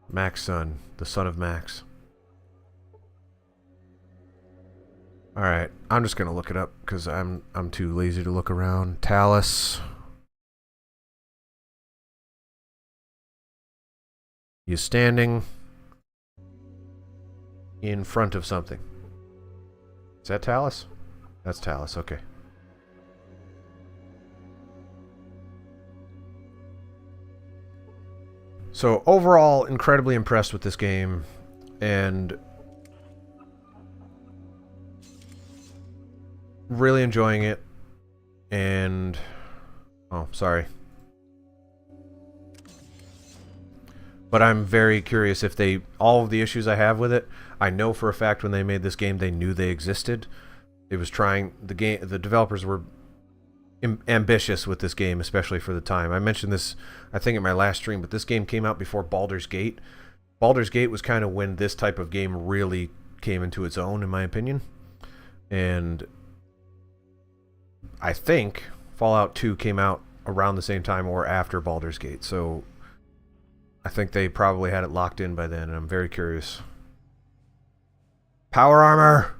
Mac's son, the son of Max. All right, I'm just gonna look it up because I'm too lazy to look around. Talus. He's standing in front of something. Is that Talus? That's Talus. Okay. So overall, incredibly impressed with this game, and really enjoying it. And oh, sorry. But I'm very curious if they, all of the issues I have with it, I know for a fact when they made this game, they knew they existed. It was trying, the developers were ambitious with this game, especially for the time. I mentioned this, I think, in my last stream, but this game came out before Baldur's Gate. Baldur's Gate was kind of when this type of game really came into its own, in my opinion. And I think Fallout 2 came out around the same time or after Baldur's Gate, so I think they probably had it locked in by then, and I'm very curious. Power armor!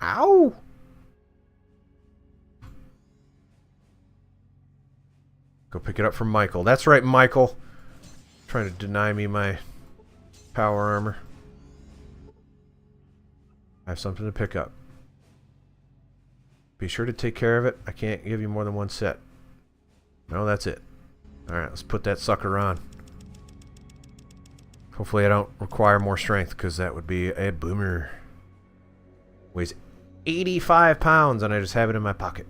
Ow! Go pick it up from Michael. That's right, Michael. Trying to deny me my power armor. I have something to pick up. Be sure to take care of it. I can't give you more than one set. No, that's it. Alright, let's put that sucker on. Hopefully I don't require more strength, because that would be a boomer. Weighs 85 pounds, and I just have it in my pocket.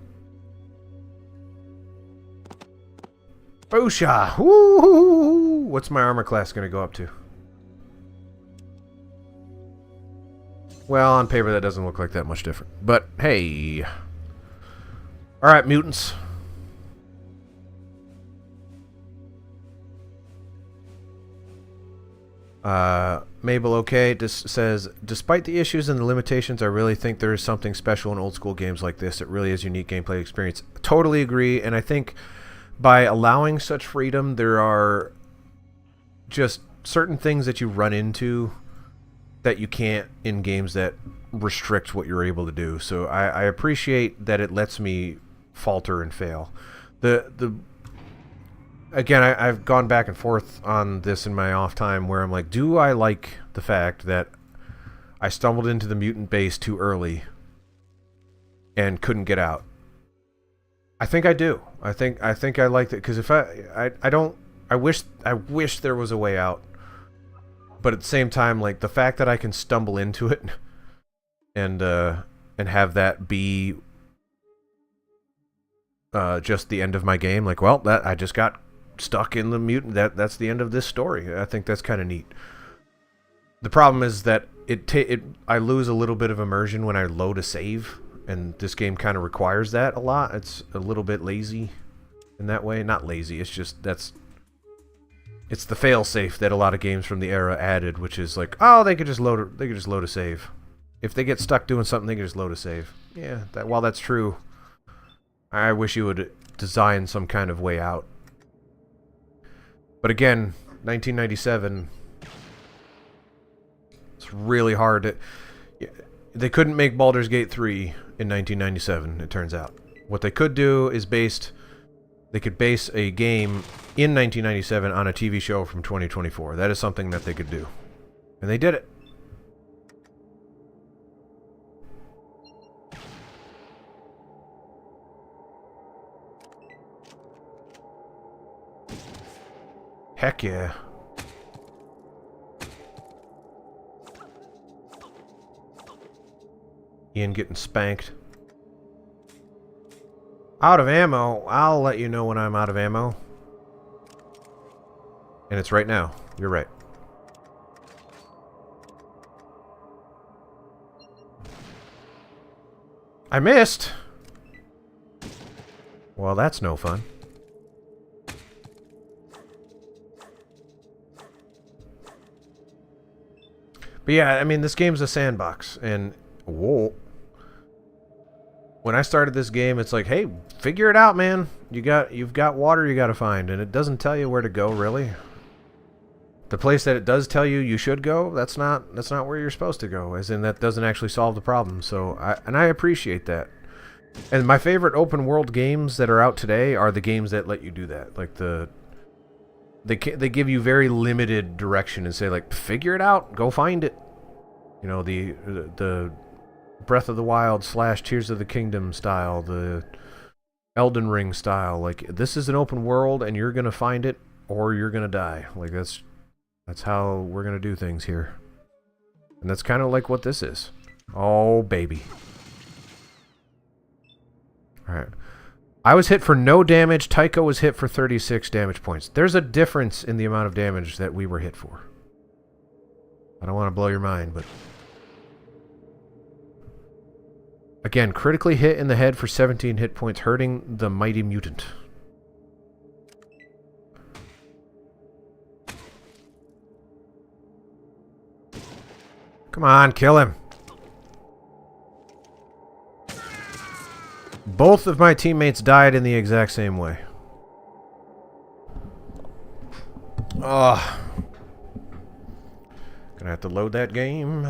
Boosha! Woo! What's my armor class going to go up to? Well, on paper that doesn't look like that much different. But, hey. Alright, mutants. Mabel OK says, despite the issues and the limitations, I really think there is something special in old school games like this. It really is a unique gameplay experience. Totally agree, and I think by allowing such freedom, there are just certain things that you run into that you can't in games that restrict what you're able to do. So I appreciate that it lets me falter and fail. Again, I've gone back and forth on this in my off time where I'm like, do I like the fact that I stumbled into the mutant base too early and couldn't get out? I think I do. I think I like it, because if I wish there was a way out. But at the same time, like, the fact that I can stumble into it and have that be just the end of my game, like, well, that I just got stuck in the mutant. That's the end of this story. I think that's kind of neat. The problem is that I lose a little bit of immersion when I load a save, and this game kind of requires that a lot. It's a little bit lazy in that way. Not lazy. It's just it's the fail-safe that a lot of games from the era added, which is like, oh, they could just load a save. If they get stuck doing something, they can just load a save. Yeah, while that's true, I wish you would design some kind of way out. But again, 1997, it's really hard to... They couldn't make Baldur's Gate 3 in 1997, it turns out. What they could do is they could base a game in 1997 on a TV show from 2024. That is something that they could do. And they did it. Heck yeah. Ian getting spanked. Out of ammo. I'll let you know when I'm out of ammo. And it's right now. You're right. I missed. Well, that's no fun. But yeah, I mean, this game's a sandbox, and whoa. When I started this game, it's like, hey, figure it out, man. You've got water you gotta find, and it doesn't tell you where to go, really. The place that it does tell you you should go, that's not where you're supposed to go, as in that doesn't actually solve the problem. So I appreciate that. And my favorite open world games that are out today are the games that let you do that. Like they give you very limited direction and say, like, figure it out, go find it. You know, the Breath of the Wild / Tears of the Kingdom style, the Elden Ring style. Like, this is an open world, and you're gonna find it, or you're gonna die. Like, that's how we're gonna do things here. And that's kind of like what this is. Oh, baby. Alright. I was hit for no damage. Tycho was hit for 36 damage points. There's a difference in the amount of damage that we were hit for. I don't want to blow your mind, but... Again, critically hit in the head for 17 hit points, hurting the mighty mutant. Come on, kill him. Both of my teammates died in the exact same way. Ugh. Gonna have to load that game.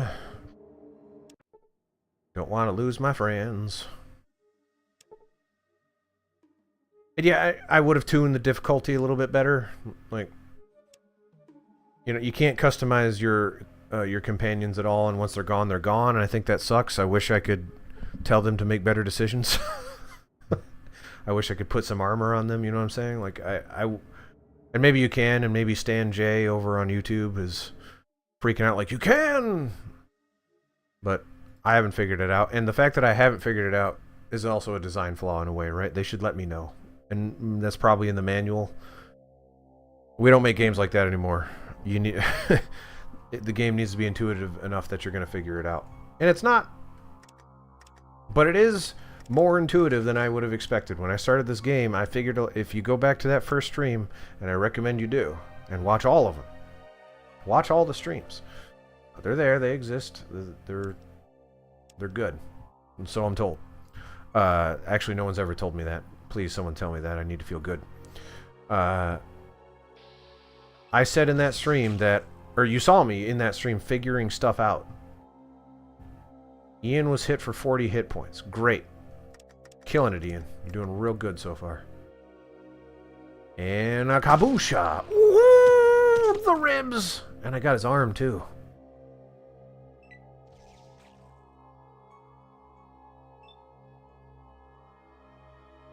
Don't want to lose my friends. And yeah, I would have tuned the difficulty a little bit better. Like, you know, you can't customize your companions at all, and once they're gone, and I think that sucks. I wish I could tell them to make better decisions. I wish I could put some armor on them, you know what I'm saying? Like, and maybe you can, and maybe Stan J over on YouTube is freaking out like, you can! But I haven't figured it out. And the fact that I haven't figured it out is also a design flaw in a way, right? They should let me know. And that's probably in the manual. We don't make games like that anymore. You need... the game needs to be intuitive enough that you're going to figure it out. And it's not. But it is more intuitive than I would have expected. When I started this game, I figured if you go back to that first stream, and I recommend you do, and watch all of them. Watch all the streams. They're there. They exist. They're good. And so I'm told. Actually, no one's ever told me that. Please, someone tell me that. I need to feel good. I said in that stream that, or you saw me in that stream figuring stuff out. Ian was hit for 40 hit points. Great. Killing it, Ian. You're doing real good so far. And a kabusha. Ooh, the ribs. And I got his arm, too.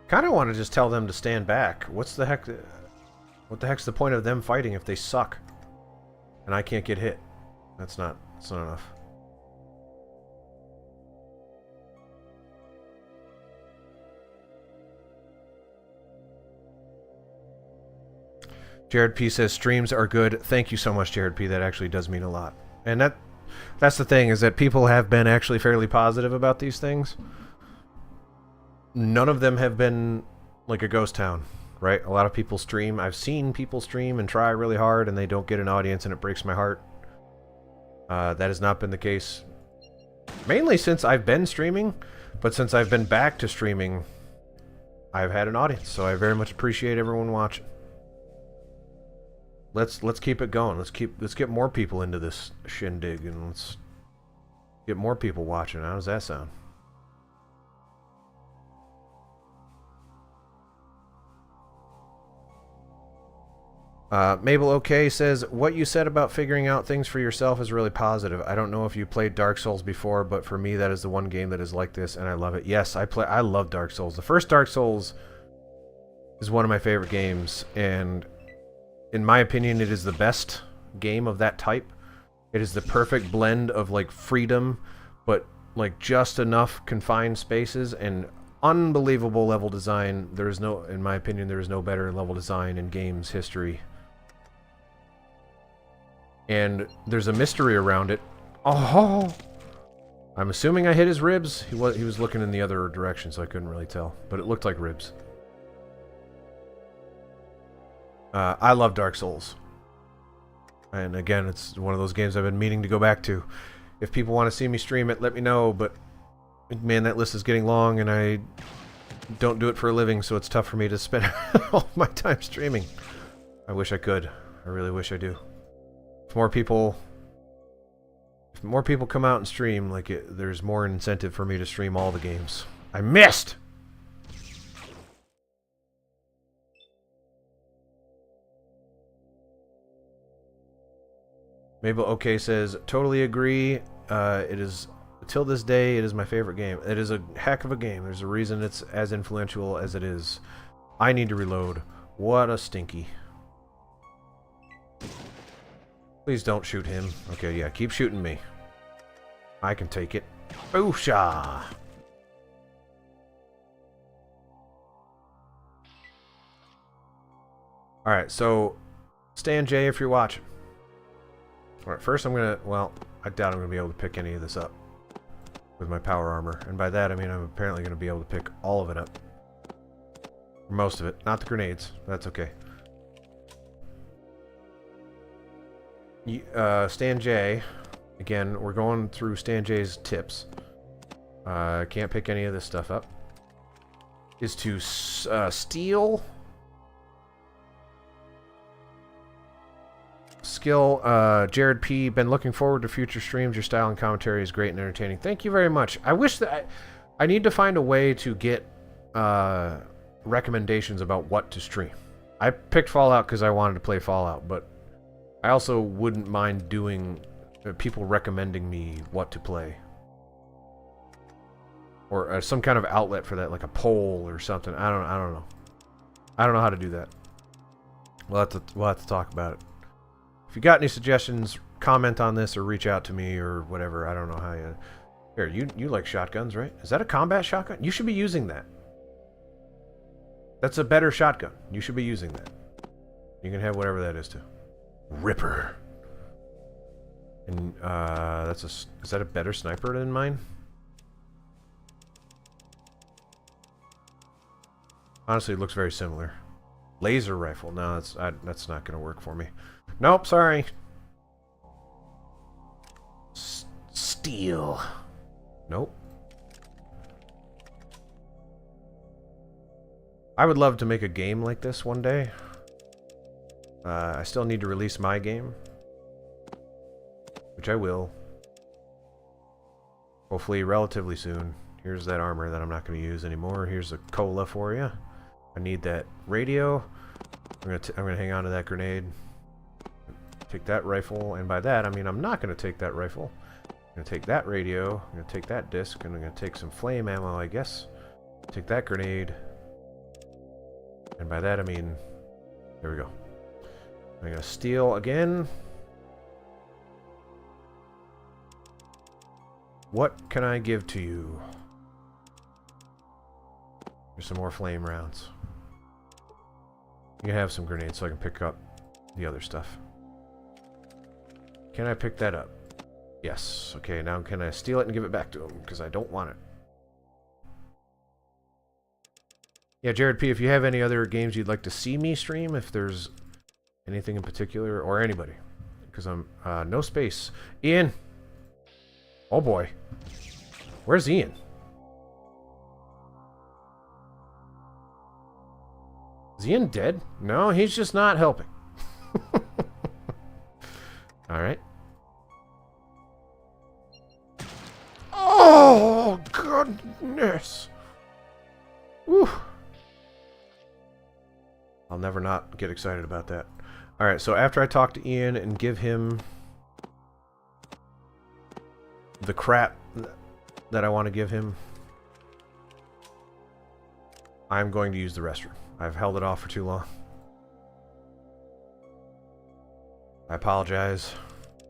Kind of want to just tell them to stand back. What the heck's the point of them fighting if they suck? And I can't get hit. That's not enough. Jared P says streams are good. Thank you so much, Jared P. That actually does mean a lot. And that's the thing, is that people have been actually fairly positive about these things. None of them have been like a ghost town, right? A lot of people stream. I've seen people stream and try really hard and they don't get an audience, and it breaks my heart. That has not been the case mainly since I've been streaming, but since I've been back to streaming, I've had an audience, so I very much appreciate everyone watching. Let's keep it going. Let's get more people into this shindig, and let's get more people watching. How does that sound? Mabel OK says, what you said about figuring out things for yourself is really positive. I don't know if you played Dark Souls before, but for me that is the one game that is like this, and I love it. Yes, I love Dark Souls. The first Dark Souls is one of my favorite games, and in my opinion it is the best game of that type. It is the perfect blend of like freedom, but like just enough confined spaces and unbelievable level design. There is no, in my opinion, there is no better level design in games history. And there's a mystery around it. Oh! I'm assuming I hit his ribs. He was looking in the other direction, so I couldn't really tell. But it looked like ribs. I love Dark Souls. And again, it's one of those games I've been meaning to go back to. If people want to see me stream it, let me know. But, man, that list is getting long, and I don't do it for a living, so it's tough for me to spend all my time streaming. I wish I could. I really wish I do. If more people come out and stream, like there's more incentive for me to stream all the games. I missed! Mabel OK says, totally agree. It is, till this day, it is my favorite game. It is a heck of a game. There's a reason it's as influential as it is. I need to reload. What a stinky. Please don't shoot him. Okay, yeah, keep shooting me. I can take it. Boosha! All right, so Stan J, if you're watching. All right, first I'm gonna. Well, I doubt I'm gonna be able to pick any of this up with my power armor, and by that I mean I'm apparently gonna be able to pick all of it up, or most of it, not the grenades. That's okay. Stan J, again, we're going through Stan J's tips. Can't pick any of this stuff up. Is to steal. Skill, Jared P. Been looking forward to future streams. Your style and commentary is great and entertaining. Thank you very much. I wish that I need to find a way to get recommendations about what to stream. I picked Fallout because I wanted to play Fallout, but I also wouldn't mind doing people recommending me what to play, or some kind of outlet for that, like a poll or something. I don't know. I don't know how to do that. We'll have to talk about it. If you got any suggestions, comment on this or reach out to me or whatever. I don't know how you... Here, you like shotguns, right? Is that a combat shotgun? You should be using that. That's a better shotgun. You should be using that. You can have whatever that is too. Ripper. And, is that a better sniper than mine? Honestly, it looks very similar. Laser rifle. No, that's not going to work for me. Nope, sorry. Steel. Nope. I would love to make a game like this one day. I still need to release my game, which I will. Hopefully relatively soon. Here's that armor that I'm not going to use anymore. Here's a cola for you. I need that radio. I'm gonna hang on to that grenade. Take that rifle, and by that I mean I'm not gonna take that rifle. I'm gonna take that radio. I'm gonna take that disc, and I'm gonna take some flame ammo, I guess. Take that grenade, and by that I mean, there we go. I'm gonna steal again. What can I give to you? Here's some more flame rounds. You can have some grenades so I can pick up the other stuff. Can I pick that up? Yes. Okay, now can I steal it and give it back to him? Because I don't want it. Yeah, Jared P., if you have any other games you'd like to see me stream, if there's anything in particular, or anybody. Because I'm... no space. Ian! Oh boy. Where's Ian? Is Ian dead? No, he's just not helping. Alright. Oh, goodness. Whew. I'll never not get excited about that. Alright, so after I talk to Ian and give him the crap that I want to give him, I'm going to use the restroom. I've held it off for too long. I apologize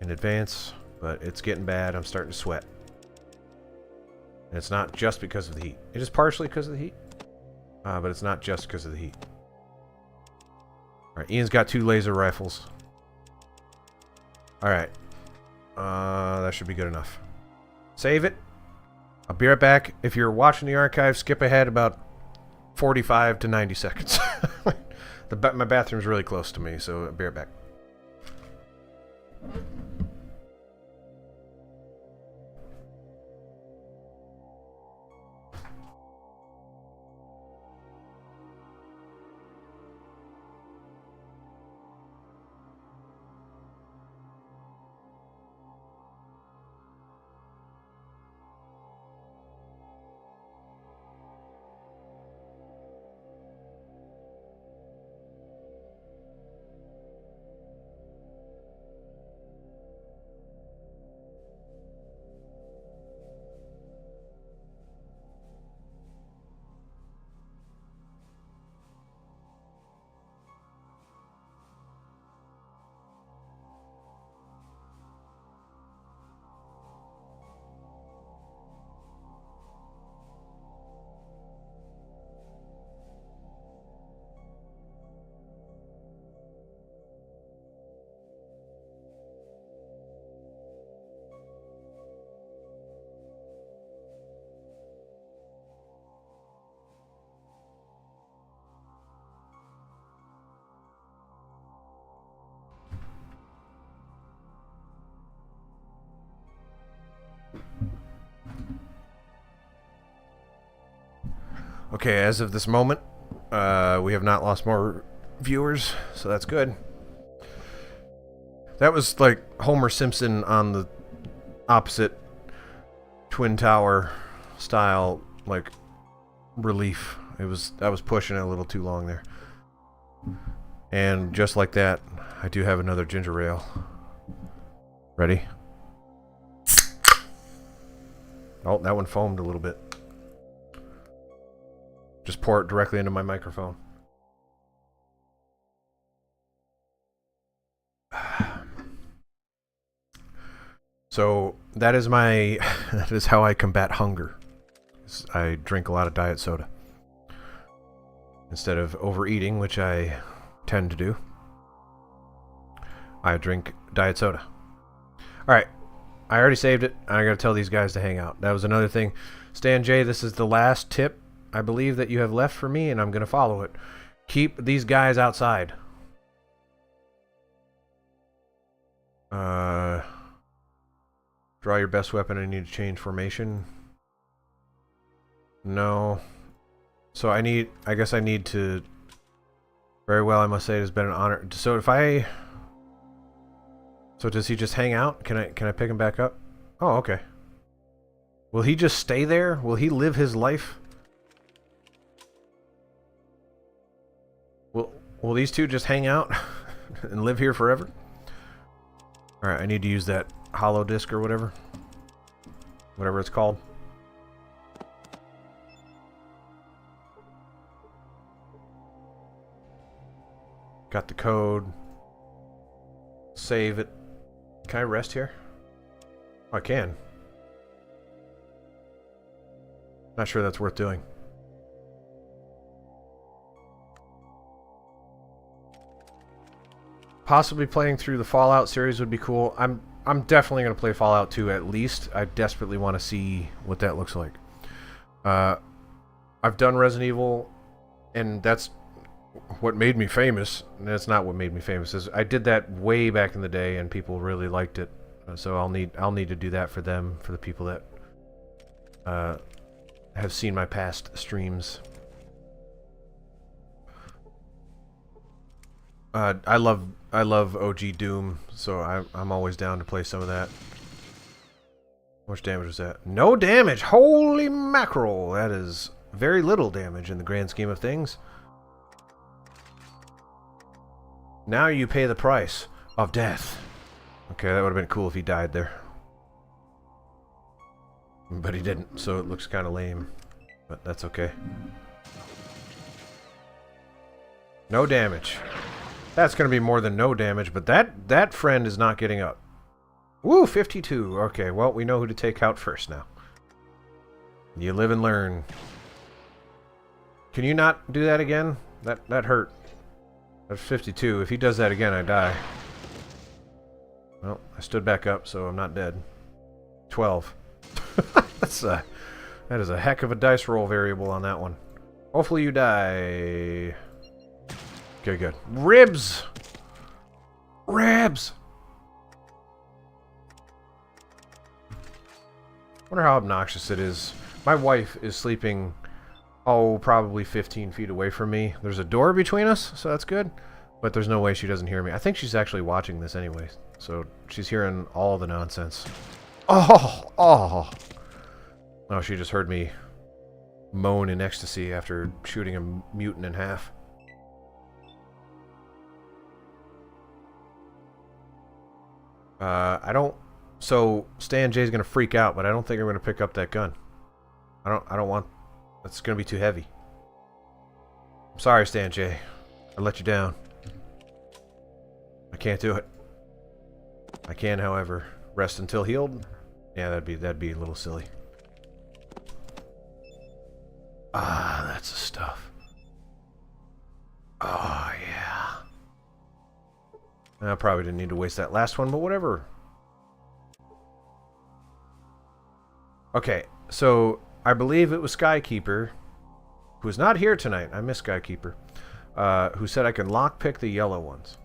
in advance, but it's getting bad. I'm starting to sweat. And it's not just because of the heat. It is partially because of the heat, but it's not just because of the heat. Alright, Ian's got 2 laser rifles. Alright. That should be good enough. Save it. I'll be right back. If you're watching the archive, skip ahead about 45 to 90 seconds. My bathroom's really close to me, so I'll be right back. Okay, as of this moment, we have not lost more viewers, so that's good. That was like Homer Simpson on the opposite Twin Tower style, like, relief. I was pushing it a little too long there. And just like that, I do have another ginger ale. Ready? Oh, that one foamed a little bit. Just pour it directly into my microphone. So that is that is how I combat hunger. I drink a lot of diet soda instead of overeating, which I tend to do. I drink diet soda. All right, I already saved it. I gotta tell these guys to hang out. That was another thing. Stan J, this is the last tip I believe that you have left for me, and I'm gonna follow it. Keep these guys outside. Draw your best weapon. I need to change formation. No. So I guess I need to... Very well, I must say it has been an honor. So if I... So does he just hang out? Can I pick him back up? Oh, okay. Will he just stay there? Will he live his life? Will these two just hang out and live here forever? Alright, I need to use that hollow disc or whatever. Whatever it's called. Got the code. Save it. Can I rest here? Oh, I can. Not sure that's worth doing. Possibly playing through the Fallout series would be cool. I'm definitely going to play Fallout 2 at least. I desperately want to see what that looks like. I've done Resident Evil, and that's what made me famous. That's not what made me famous. I did that way back in the day, and people really liked it. So I'll need to do that for them, for the people that have seen my past streams. I love OG Doom, so I'm always down to play some of that. How much damage was that? No damage! Holy mackerel! That is very little damage in the grand scheme of things. Now you pay the price of death. Okay, that would have been cool if he died there. But he didn't, so it looks kind of lame. But that's okay. No damage. That's going to be more than no damage, but that friend is not getting up. Woo, 52. Okay, well, we know who to take out first now. You live and learn. Can you not do that again? That hurt. That's 52. If he does that again, I die. Well, I stood back up, so I'm not dead. 12. That is a heck of a dice roll variable on that one. Hopefully you die. Okay, good. Ribs! Ribs! Wonder how obnoxious it is. My wife is sleeping, probably 15 feet away from me. There's a door between us, so that's good. But there's no way she doesn't hear me. I think she's actually watching this anyway, so she's hearing all the nonsense. Oh, she just heard me moan in ecstasy after shooting a mutant in half. So Stan J's gonna freak out, but I don't think I'm gonna pick up that gun. I don't want. That's gonna be too heavy. I'm sorry, Stan J. I let you down. I can't do it. I can, however, rest until healed. Yeah, that'd be a little silly. Ah, that's the stuff. Oh yeah. I probably didn't need to waste that last one, but whatever. Okay, so I believe it was Skykeeper, who's not here tonight. I miss Skykeeper. Who said I can lockpick the yellow ones.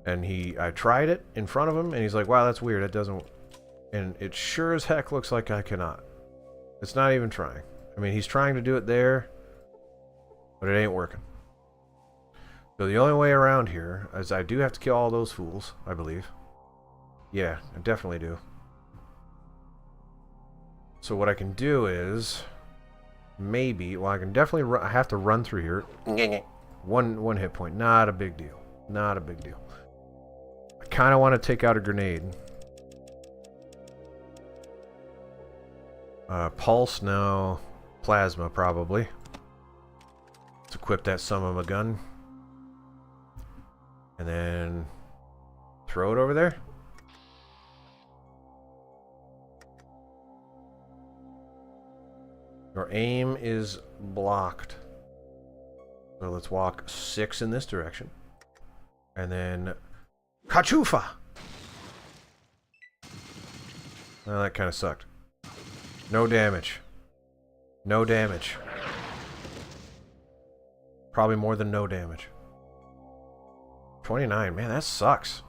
And I tried it in front of him, and he's like, wow, that's weird. It doesn't... And it sure as heck looks like I cannot. It's not even trying. I mean, he's trying to do it there, but it ain't working. So the only way around here is I do have to kill all those fools, I believe. Yeah, I definitely do. So what I can do is maybe, well, I can definitely run, I have to run through here. One hit point, not a big deal. Not a big deal. I kind of want to take out a grenade. Pulse, no. Plasma, probably. Let's equip that son of a gun. And then throw it over there. Your aim is blocked. So let's walk 6 in this direction. And then Kachufa! Well, that kind of sucked. No damage. No damage. Probably more than no damage. 29, man, that sucks.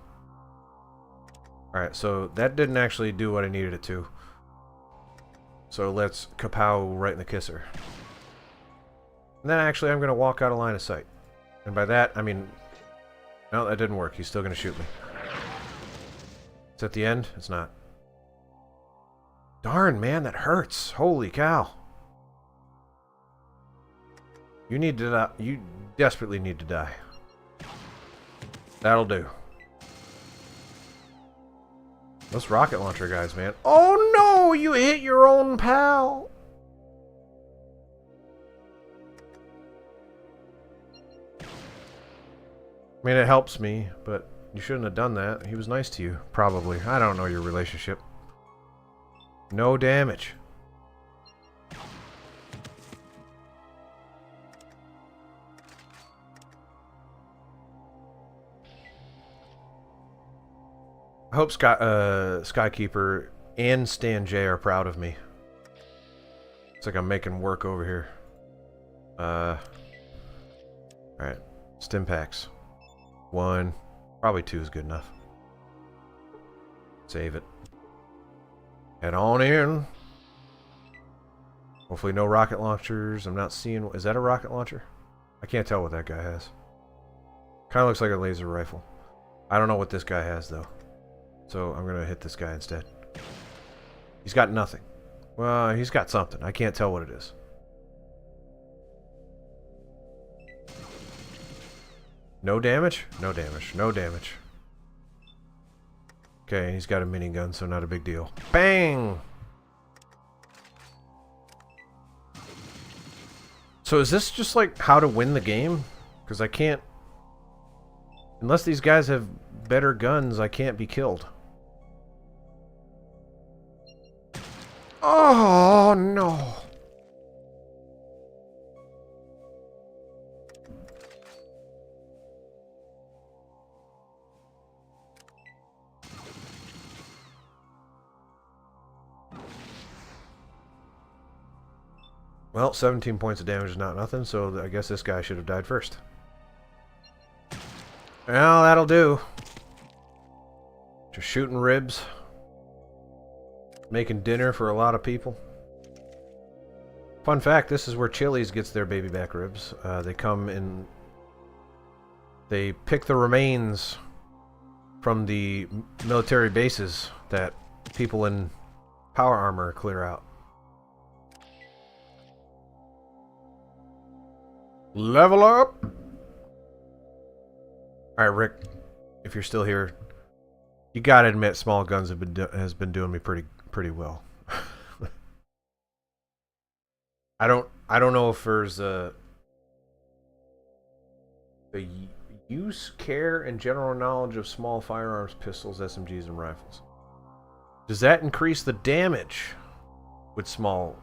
Alright, so that didn't actually do what I needed it to. So let's kapow right in the kisser. And then actually I'm going to walk out of line of sight. And by that, I mean... No, that didn't work. He's still going to shoot me. It's at the end? It's not. Darn, man, that hurts. Holy cow. You need to die. You desperately need to die. That'll do. Those rocket launcher guys, man. Oh no! You hit your own pal! I mean, it helps me, but you shouldn't have done that. He was nice to you. Probably. I don't know your relationship. No damage. I hope Skykeeper and Stan J are proud of me. It's like I'm making work over here. Alright. Stim packs. 1. Probably 2 is good enough. Save it. Head on in. Hopefully no rocket launchers. I'm not seeing... Is that a rocket launcher? I can't tell what that guy has. Kind of looks like a laser rifle. I don't know what this guy has, though. So I'm going to hit this guy instead. He's got nothing. Well, he's got something. I can't tell what it is. No damage? No damage. No damage. Okay, he's got a minigun, so not a big deal. Bang! So is this just like how to win the game? Because I can't... Unless these guys have better guns, I can't be killed. Oh, no. Well, 17 points of damage is not nothing, so I guess this guy should have died first. Well, that'll do. Just shooting ribs. Making dinner for a lot of people. Fun fact, this is where Chili's gets their baby back ribs. They come in... They pick the remains from the military bases that people in power armor clear out. Level up! Alright, Rick, if you're still here, you gotta admit small guns has been doing me pretty well. I don't know if there's the use, care, and general knowledge of small firearms, pistols, SMGs, and rifles. Does that increase the damage with small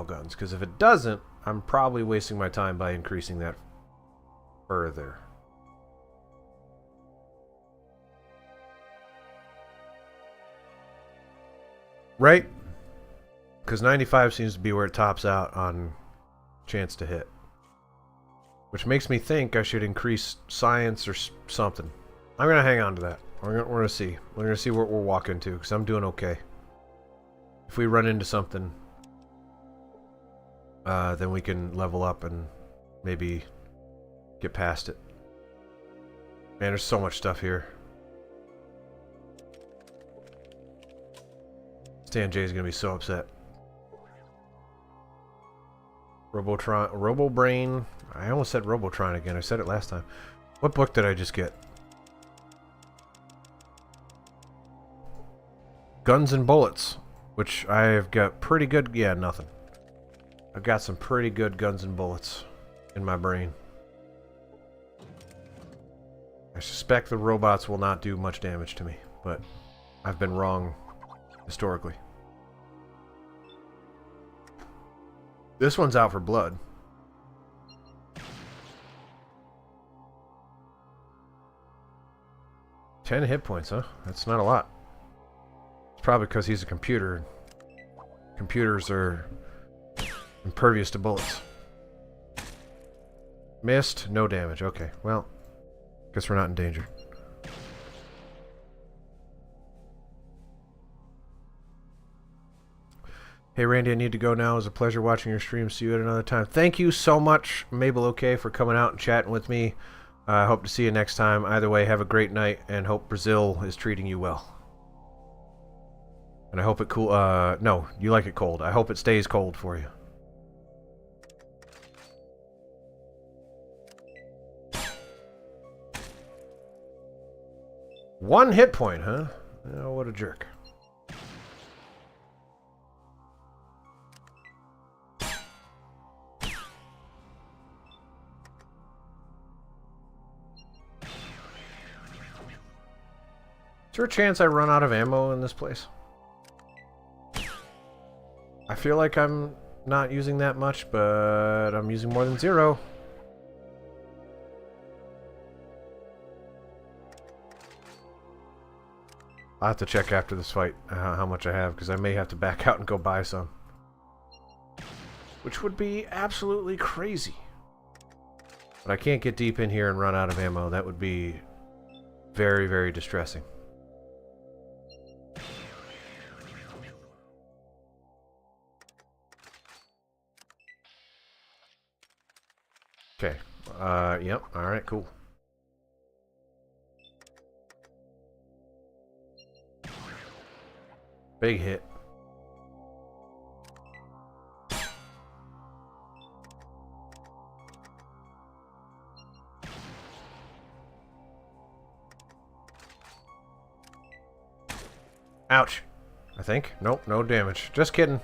guns? Because if it doesn't, I'm probably wasting my time by increasing that further. Right? Because 95 seems to be where it tops out on chance to hit. Which makes me think I should increase science or something. I'm going to hang on to that. We're going to see. We're going to see what we're walking to, because I'm doing okay. If we run into something... then we can level up and maybe get past it. Man, there's so much stuff here. Stan J's gonna be so upset. Robotron, Robobrain. I almost said Robotron again. I said it last time. What book did I just get? Guns and Bullets, which I've got pretty good. Yeah, nothing. I've got some pretty good guns and bullets in my brain. I suspect the robots will not do much damage to me, but I've been wrong historically. This one's out for blood. "10 hit points, huh? That's not a lot. It's probably because he's a computer. Computers are impervious to bullets. Missed, no damage. Okay, well, guess we're not in danger. Hey Randy, I need to go now. It was a pleasure watching your stream. See you at another time. Thank you so much, Mabel OK, for coming out and chatting with me. I hope to see you next time. Either way, have a great night, and hope Brazil is treating you well. And I hope it cool. No, you like it cold. I hope it stays cold for you. One hit point, huh? Oh, what a jerk. Is there a chance I run out of ammo in this place? I feel like I'm not using that much, but I'm using more than 0. I'll have to check after this fight how much I have, because I may have to back out and go buy some. Which would be absolutely crazy. But I can't get deep in here and run out of ammo. That would be very, very distressing. Okay. Yep. Alright, cool. Big hit. Ouch. I think. Nope, no damage. Just kidding.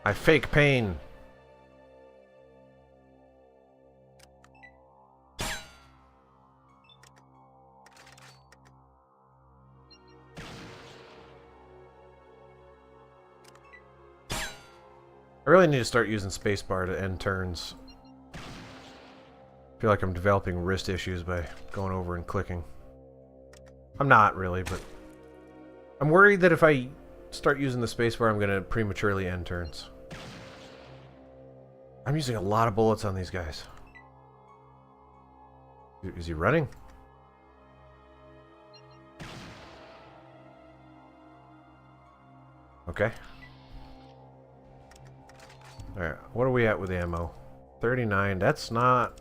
I fake pain. I really need to start using spacebar to end turns. I feel like I'm developing wrist issues by going over and clicking. I'm not really, but I'm worried that if I start using the spacebar, I'm going to prematurely end turns. I'm using a lot of bullets on these guys. Is he running? Okay. Alright, what are we at with ammo? 39, that's not...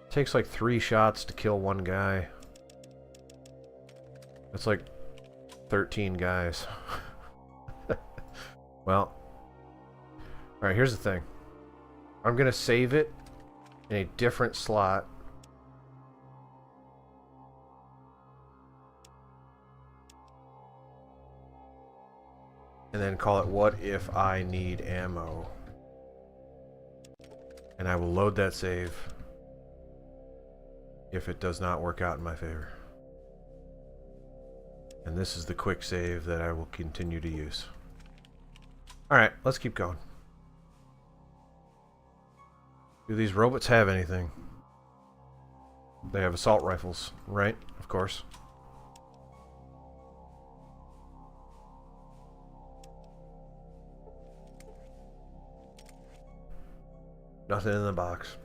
Takes like 3 shots to kill one guy. That's like 13 guys. Well. Alright, here's the thing. I'm gonna save it in a different slot. And then call it "What if I need ammo?" And I will load that save if it does not work out in my favor. And this is the quick save that I will continue to use. Alright, let's keep going. Do these robots have anything? They have assault rifles, right? Of course. Nothing in the box.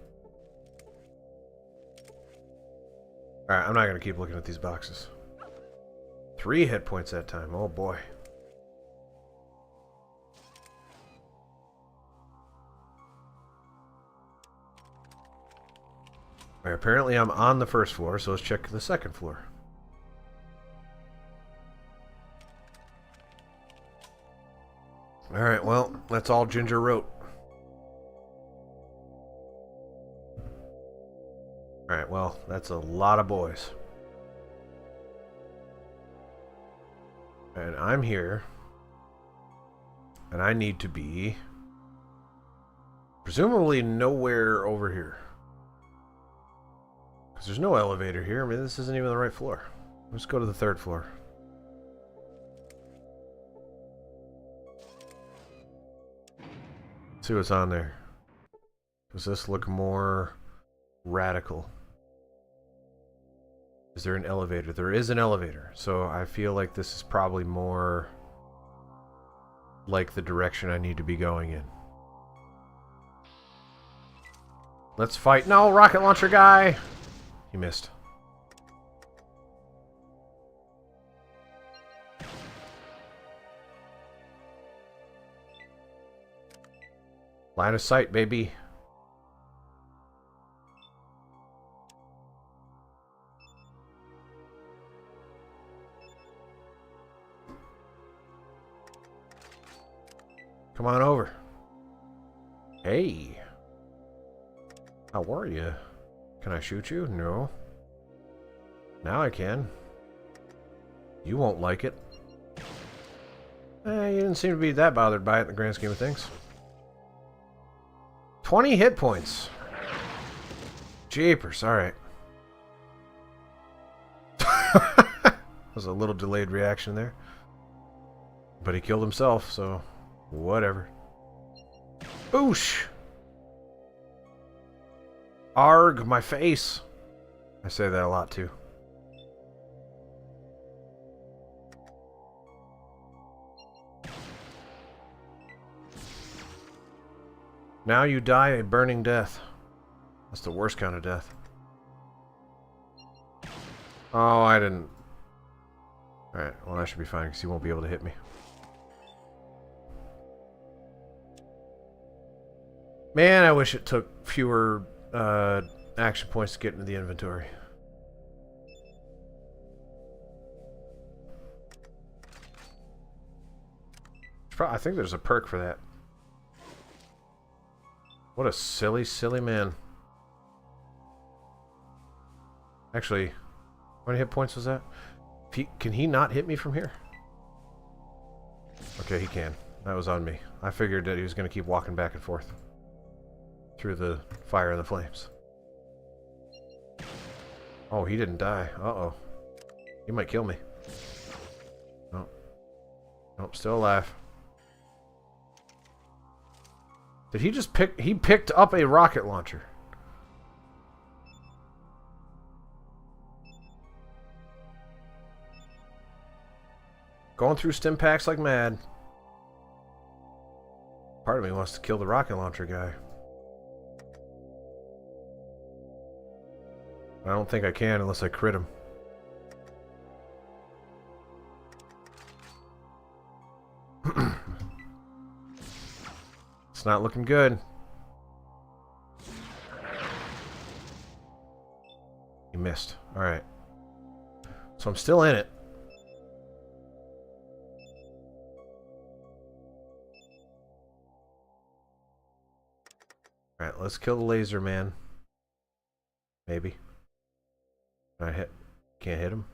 Alright, I'm not going to keep looking at these boxes. 3 hit points that time. Oh boy. Alright, apparently I'm on the first floor, so let's check the second floor. Alright, well, that's all Ginger wrote. Alright, well, that's a lot of boys. And I'm here. And I need to be presumably nowhere over here. Because there's no elevator here. I mean, this isn't even the right floor. Let's go to the third floor. See what's on there. Does this look more radical? Is there an elevator? There is an elevator. So I feel like this is probably more like the direction I need to be going in. Let's fight. No, rocket launcher guy! He missed. Line of sight, baby. Come on over. Hey. How are you? Can I shoot you? No. Now I can. You won't like it. You didn't seem to be that bothered by it in the grand scheme of things. 20 hit points. Jeepers, alright. Was a little delayed reaction there. But he killed himself, so whatever. Boosh! Arg, my face. I say that a lot too. Now you die a burning death. That's the worst kind of death. Oh, I didn't. Alright, well that should be fine because he won't be able to hit me. Man, I wish it took fewer action points to get into the inventory. I think there's a perk for that. What a silly, silly man. Actually, how many hit points was that? Can he not hit me from here? Okay, he can. That was on me. I figured that he was going to keep walking back and forth through the fire and the flames. Oh, he didn't die. Uh-oh. He might kill me. No. Nope, still alive. Did he just pick... He picked up a rocket launcher. Going through stim packs like mad. Part of me wants to kill the rocket launcher guy. I don't think I can unless I crit him. It's not looking good. He missed. Alright. So I'm still in it. Alright, let's kill the laser man. Maybe. Can I hit? Can't hit him.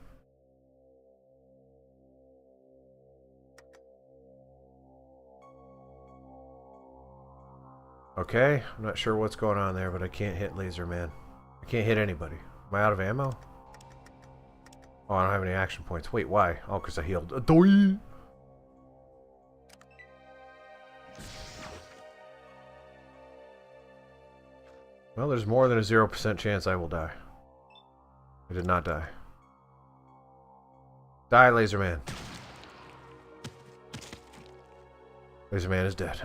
Okay, I'm not sure what's going on there, but I can't hit Laser Man. I can't hit anybody. Am I out of ammo? Oh, I don't have any action points. Wait, why? Oh, because I healed. Adoy! Well, there's more than a 0% chance I will die. I did not die. Die, Laser Man. Laser Man is dead.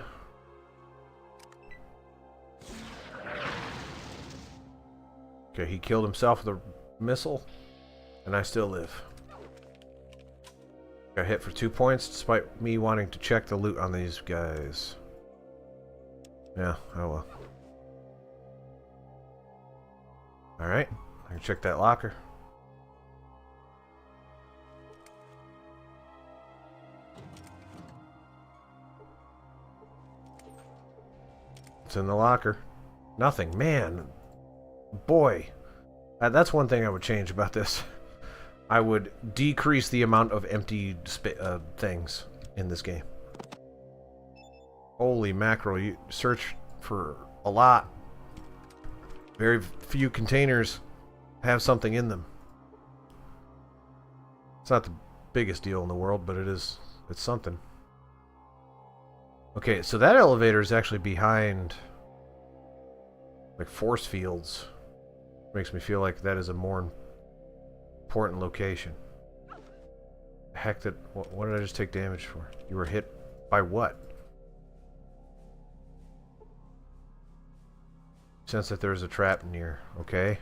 Okay, he killed himself with a missile, and I still live. Got hit for 2 points, despite me wanting to check the loot on these guys. Yeah, oh well. Alright, I can check that locker. It's in the locker. Nothing. Man. Boy. That's one thing I would change about this. I would decrease the amount of empty things in this game. Holy mackerel. You search for a lot. Very few containers have something in them. It's not the biggest deal in the world, but it's something. Okay, so that elevator is actually behind like force fields. Makes me feel like that is a more important location. Heck, what did I just take damage for? You were hit by what? Sense that there's a trap near. Okay.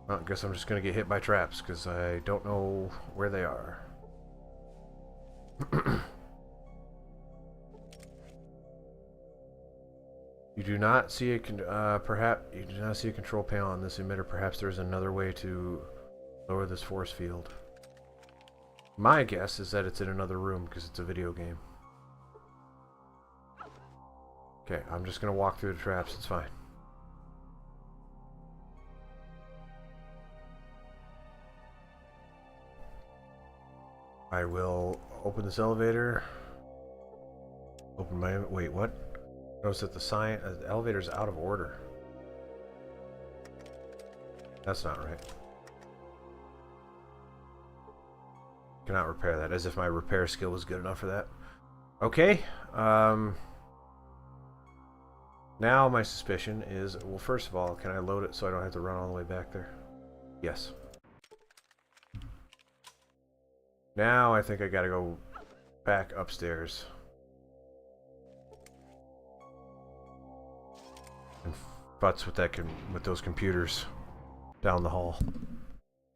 I guess I'm just gonna get hit by traps because I don't know where they are. You do not see a control panel on this emitter. Perhaps there's another way to lower this force field. My guess is that it's in another room because it's a video game. Okay, I'm just gonna walk through the traps. It's fine. I will open this elevator. Open my... Wait, what? Notice that the elevator's out of order. That's not right. Cannot repair that, as if my repair skill was good enough for that. Okay. Now my suspicion is... Well, first of all, can I load it so I don't have to run all the way back there? Yes. Now I think I gotta go back upstairs. And futz with those computers down the hall.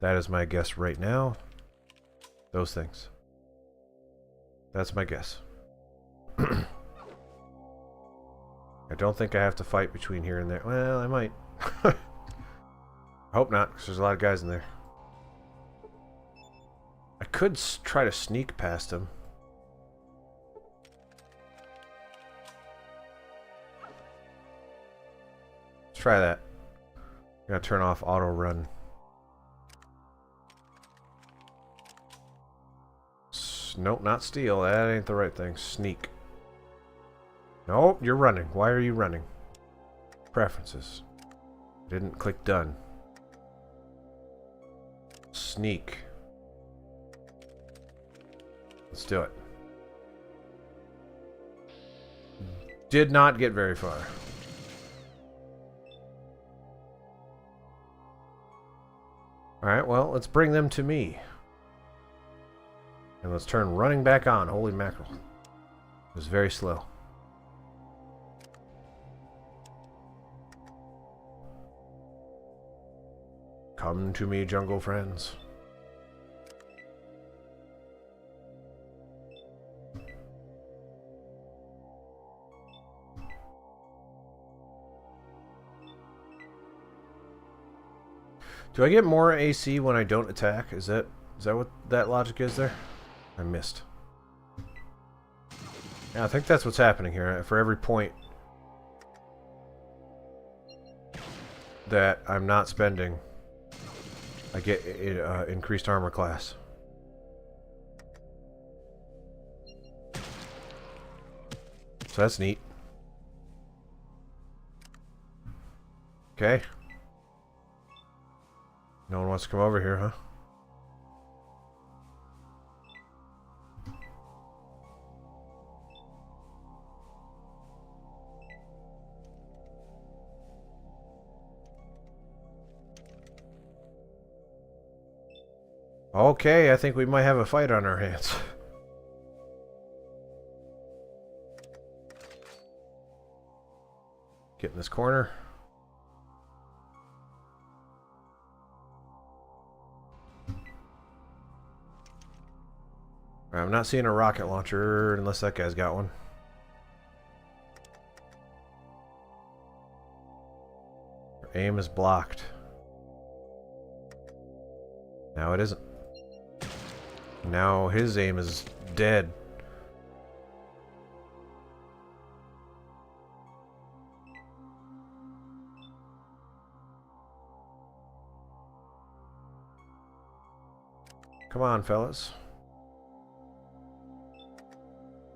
That is my guess right now. Those things. That's my guess. I don't think I have to fight between here and there. Well, I might. I hope not, because there's a lot of guys in there. I could try to sneak past him. Let's try that. I'm gonna turn off auto run. Nope, not steal. That ain't the right thing. Sneak. Nope, you're running. Why are you running? Preferences. Didn't click done. Sneak. Let's do it. Did not get very far. Alright, well, let's bring them to me. And let's turn running back on. Holy mackerel. It was very slow. Come to me, jungle friends. Do I get more AC when I don't attack? Is that what that logic is there? I missed. Yeah, I think that's what's happening here. For every point that I'm not spending, I get increased armor class. So that's neat. Okay. No one wants to come over here, huh? Okay, I think we might have a fight on our hands. Get in this corner. I'm not seeing a rocket launcher unless that guy's got one. Aim is blocked. Now it isn't. Now his aim is dead. Come on, fellas.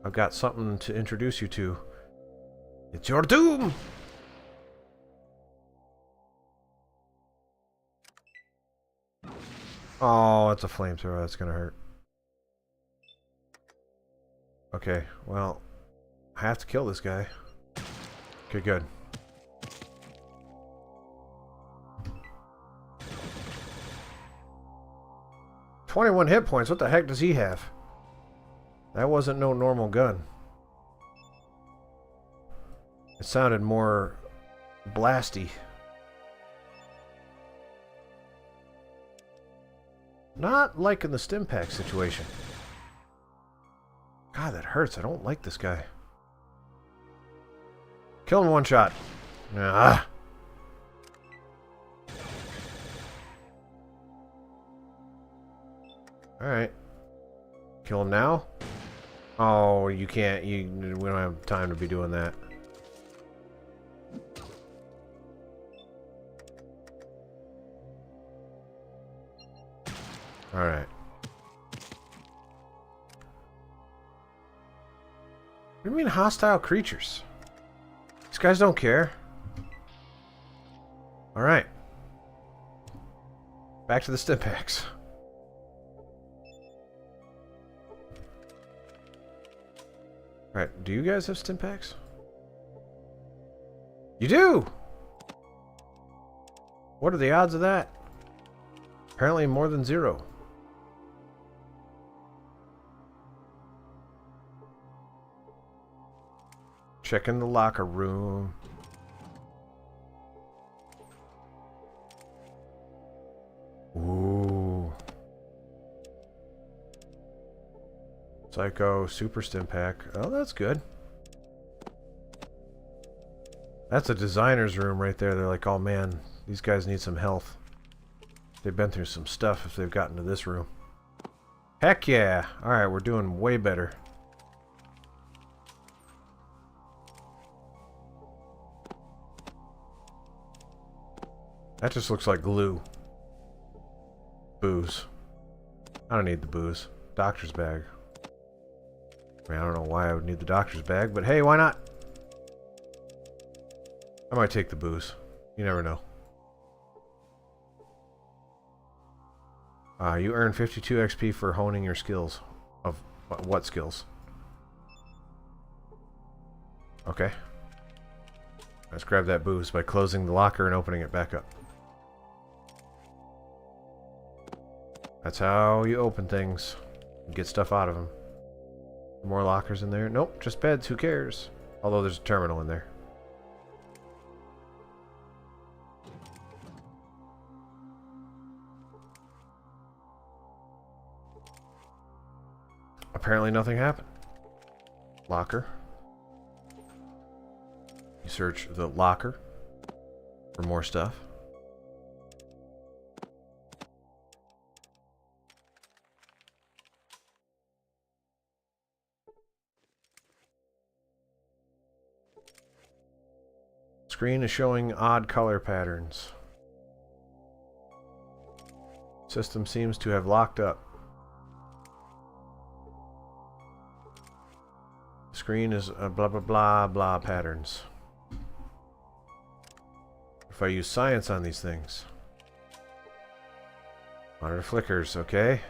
I've got something to introduce you to. It's your doom! Oh, it's a flamethrower. That's gonna hurt. Okay, well, I have to kill this guy. Okay, good. "21 hit points. What the heck does he have?" That wasn't no normal gun. It sounded more blasty. Not like in the Stimpak situation. God, that hurts. I don't like this guy. Kill him in one shot. Ah. Alright. Kill him now? Oh, you can't. We don't have time to be doing that. Alright. What do you mean hostile creatures? These guys don't care. Alright. Back to the Stimpaks. Alright, do you guys have Stimpaks? You do! What are the odds of that? Apparently more than 0. Check in the locker room. Ooh. Psycho, Super Stimpak. Oh, that's good. That's a designer's room right there. They're like, oh man, these guys need some health. They've been through some stuff if they've gotten to this room. Heck yeah! Alright, we're doing way better. That just looks like glue. Booze. I don't need the booze. Doctor's bag. I mean, I don't know why I would need the doctor's bag, but hey, why not? I might take the booze. You never know. You earn 52 XP for honing your skills. Of what skills? Okay. Let's grab that booze by closing the locker and opening it back up. That's how you open things. Get stuff out of them. More lockers in there? Nope, just beds. Who cares? Although there's a terminal in there. Apparently nothing happened. Locker. You search the locker for more stuff. Screen is showing odd color patterns. System seems to have locked up. Screen is blah blah blah blah patterns. If I use science on these things. Monitor flickers, okay.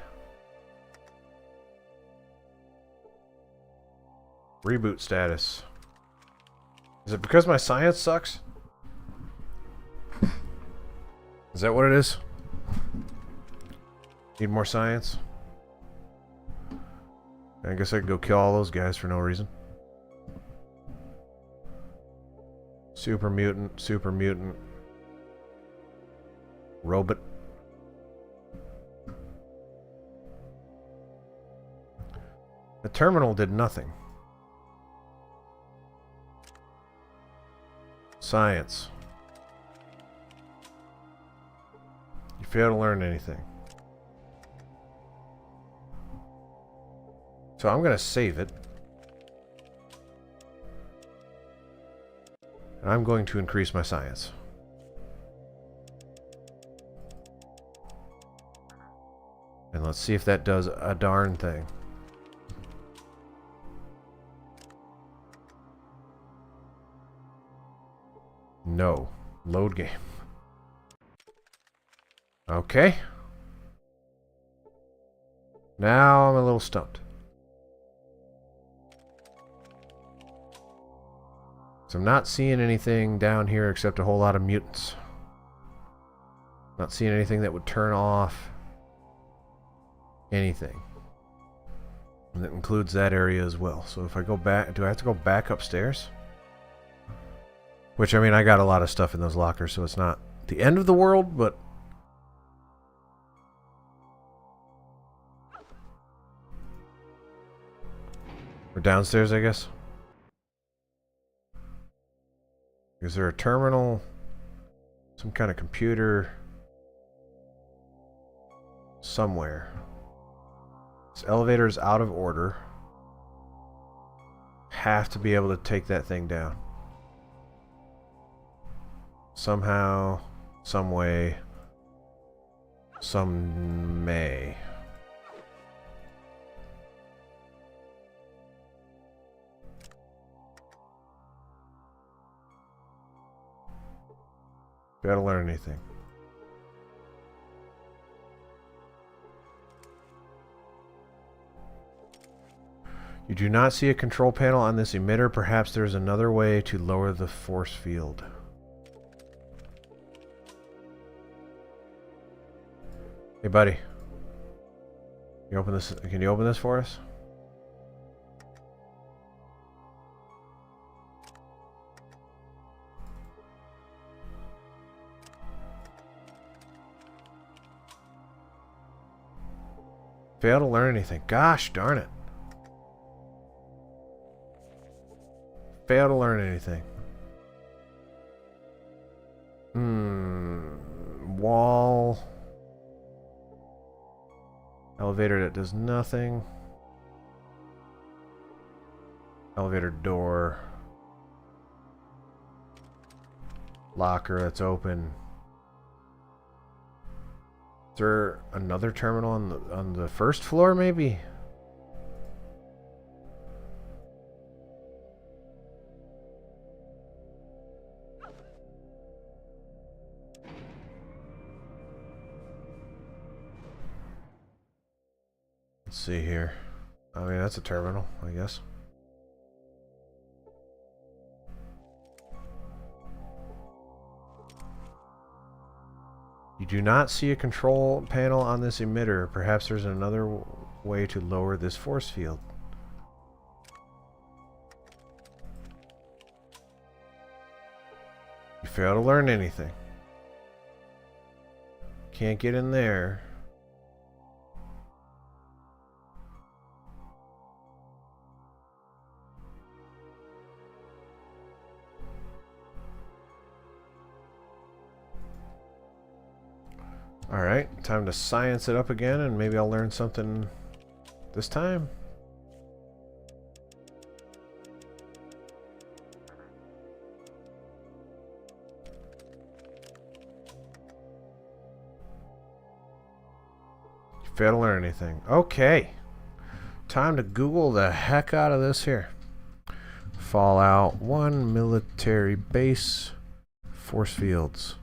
Reboot status. Is it because my science sucks? Is that what it is? Need more science? I guess I could go kill all those guys for no reason. Super mutant, super mutant. Robot. The terminal did nothing. Science. Fail to learn anything. So I'm going to save it. And I'm going to increase my science. And let's see if that does a darn thing. No. Load game. Okay. Now I'm a little stumped. So I'm not seeing anything down here except a whole lot of mutants. Not seeing anything that would turn off anything. And that includes that area as well. So if I go back, do I have to go back upstairs? Which, I mean, I got a lot of stuff in those lockers, so it's not the end of the world, but... We're downstairs, I guess. Is there a terminal? Some kind of computer? Somewhere. This elevator is out of order. Have to be able to take that thing down. Somehow, some way, some may. Gotta learn anything. You do not see a control panel on this emitter. Perhaps there's another way to lower the force field. Hey, buddy. You open this? Can you open this for us? Fail to learn anything. Gosh darn it. Fail to learn anything. Wall. Elevator that does nothing. Elevator door. Locker that's open. Is there another terminal on the first floor, maybe? Let's see here. I mean, that's a terminal, I guess. You do not see a control panel on this emitter. Perhaps there's another way to lower this force field. You fail to learn anything. Can't get in there. Alright, time to science it up again, and maybe I'll learn something this time. Fail to learn anything. Okay. Time to Google the heck out of this here. Fallout 1 military base force fields.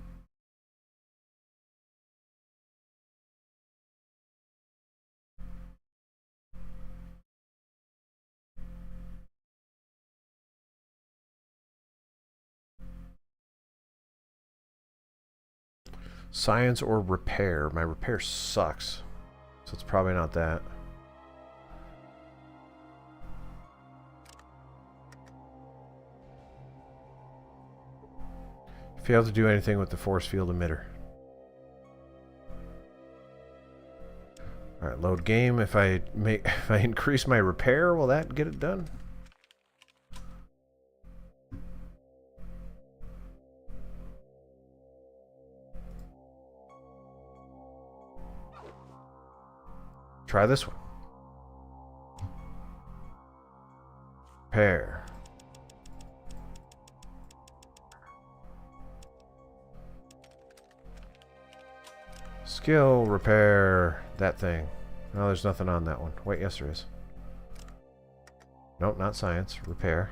Science or repair. My repair sucks, so it's probably not that. Fail to do anything with the force field emitter. Alright, load game. If I increase my repair, will that get it done? Try this one. Repair. Skill, repair, that thing. No, there's nothing on that one. Wait, yes there is. Nope, not science. Repair.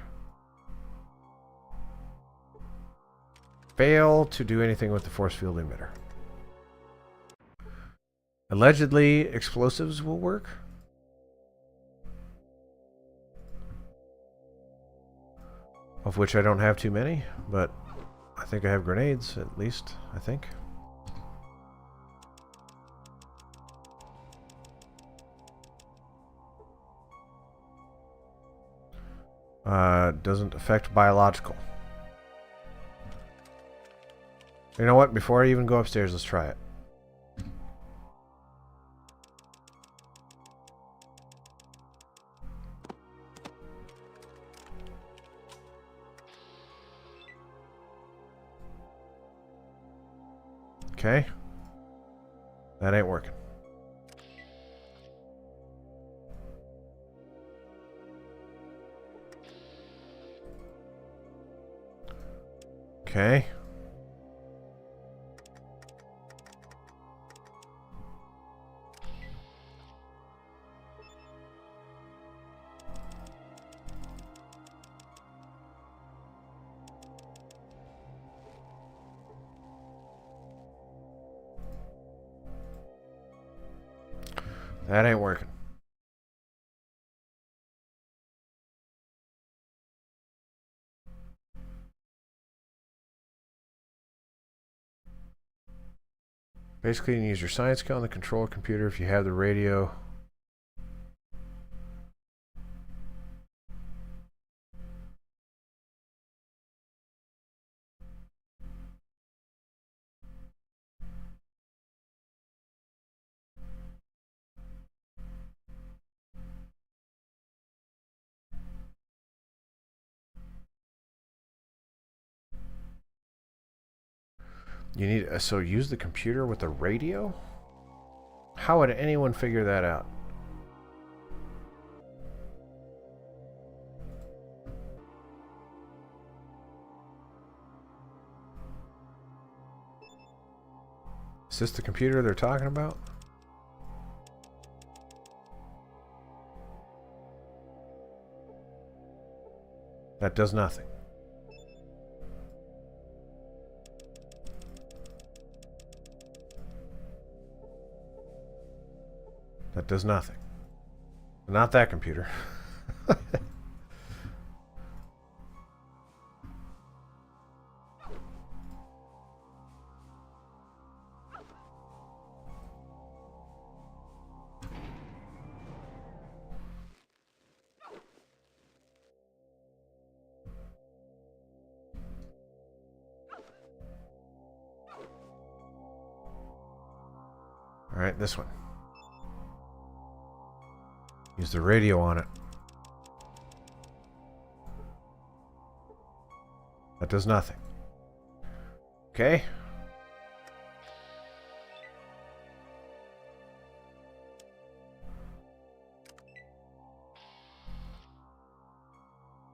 Fail to do anything with the force field emitter. Allegedly, explosives will work. Of which I don't have too many, but I think I have grenades, at least, I think. Doesn't affect biological. You know what? Before I even go upstairs, let's try it. Okay. That ain't working. Okay. That ain't working. Basically, you can use your science skill on the control computer if you have the radio. You need so use the computer with the radio? How would anyone figure that out? Is this the computer they're talking about? That does nothing. That does nothing. Not that computer. All right, this one. Use the radio on it. That does nothing. Okay.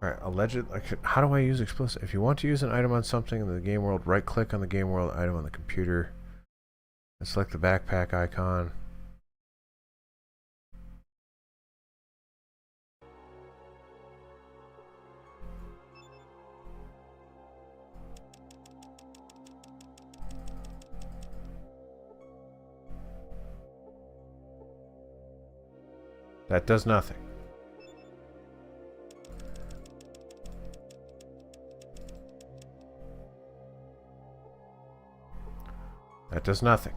Alright, alleged. How do I use explosive? If you want to use an item on something in the game world, right click on the game world item on the computer and select the backpack icon. That does nothing. That does nothing.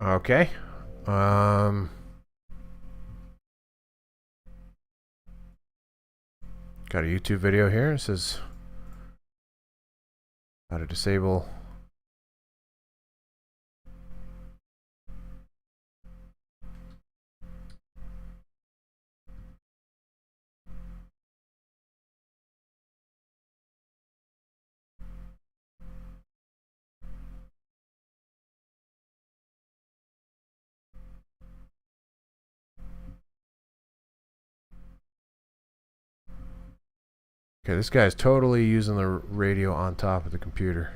Okay. Got a YouTube video here. It says how to disable Okay, this guy's totally using the radio on top of the computer.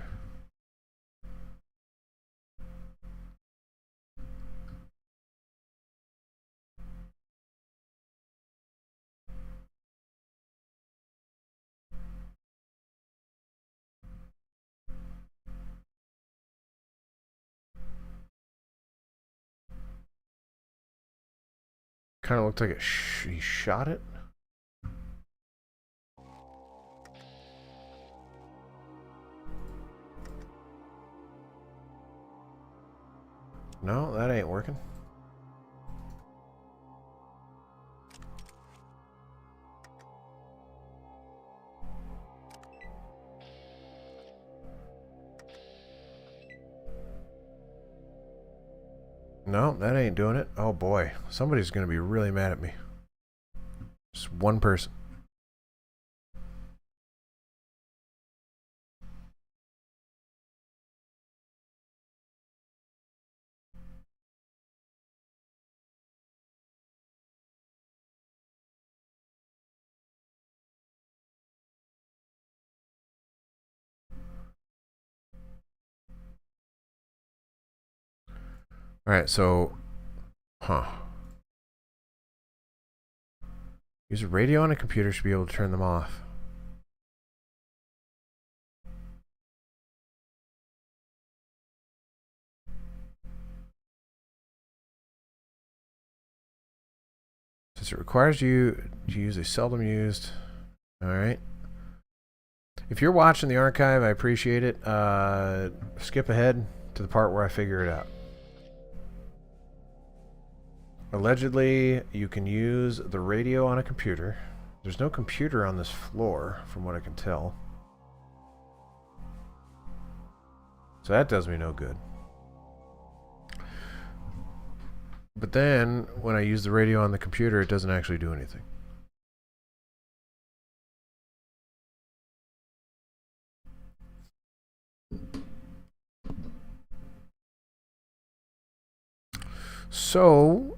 Kind of looked like he shot it. No, that ain't working. No, that ain't doing it. Oh boy, somebody's gonna be really mad at me. Just one person. Alright, so... Use a radio on a computer should be able to turn them off. Since it requires you to use a seldom used... Alright. If you're watching the archive, I appreciate it. Skip ahead to the part where I figure it out. Allegedly, you can use the radio on a computer. There's no computer on this floor, from what I can tell. So that does me no good. But then, when I use the radio on the computer, it doesn't actually do anything. So...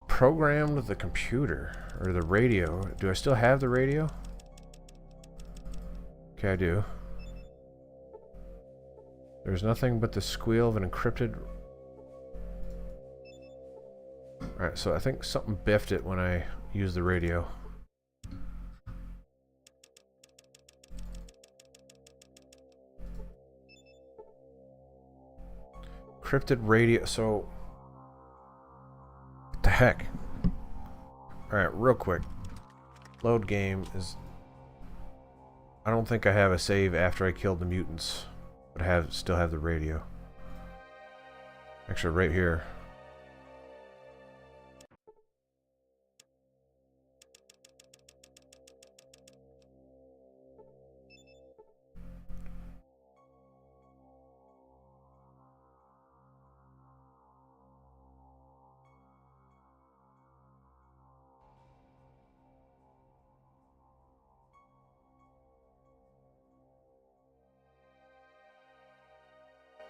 programmed the computer, or the radio. Do I still have the radio? Okay, I do. There's nothing but the squeal of an encrypted... Alright, so I think something biffed it when I used the radio. Encrypted radio, so... What the heck? Alright, real quick. Load game is... I don't think I have a save after I killed the mutants, but I still have the radio. Actually, right here.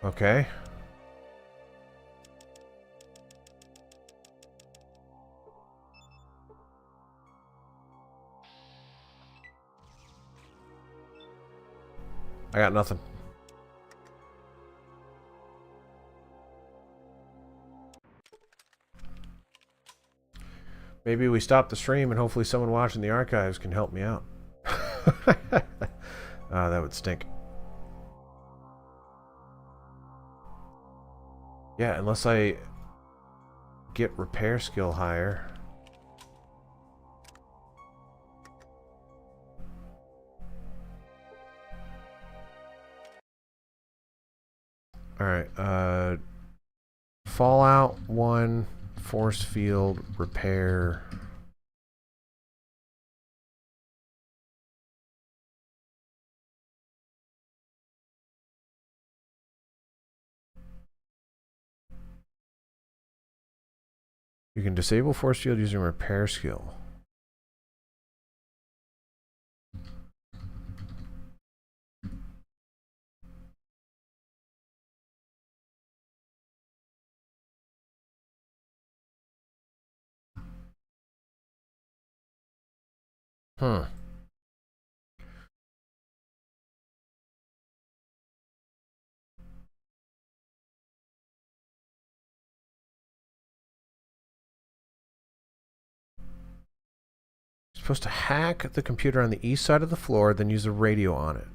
Okay. I got nothing. Maybe we stop the stream and hopefully someone watching the archives can help me out. That would stink. Yeah, unless I get repair skill higher. Alright, Fallout 1, force field, repair. You can disable force field using repair skill. Hmm. Supposed to hack the computer on the east side of the floor, then use a radio on it.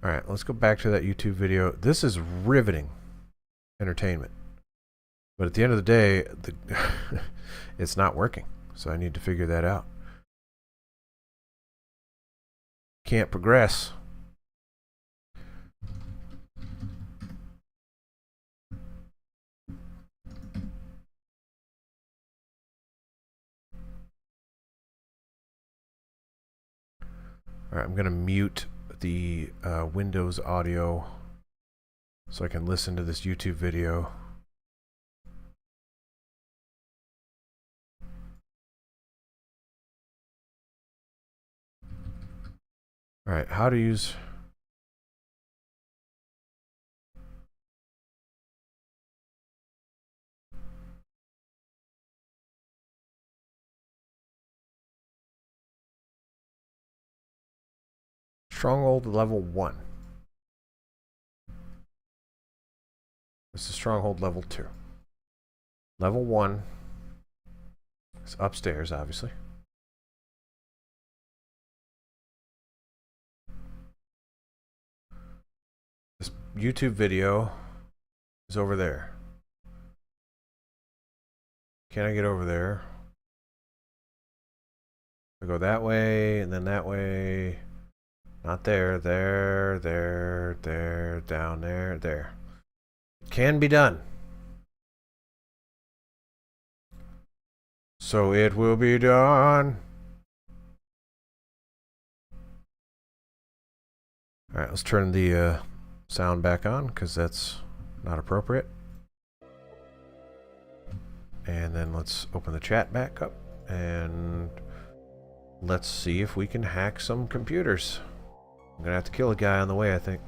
Alright, let's go back to that YouTube video. This is riveting entertainment. But at the end of the day, it's not working. So I need to figure that out. Can't progress. Alright, I'm going to mute the Windows audio so I can listen to this YouTube video. Alright, how to use... Stronghold level 1. This is Stronghold level 2. Level 1 is upstairs, obviously. This YouTube video is over there. Can I get over there? I go that way, and then that way. Not there, there, down there, there. Can be done. So it will be done. Alright, let's turn the sound back on, because that's not appropriate. And then let's open the chat back up, and let's see if we can hack some computers. I'm gonna have to kill a guy on the way, I think.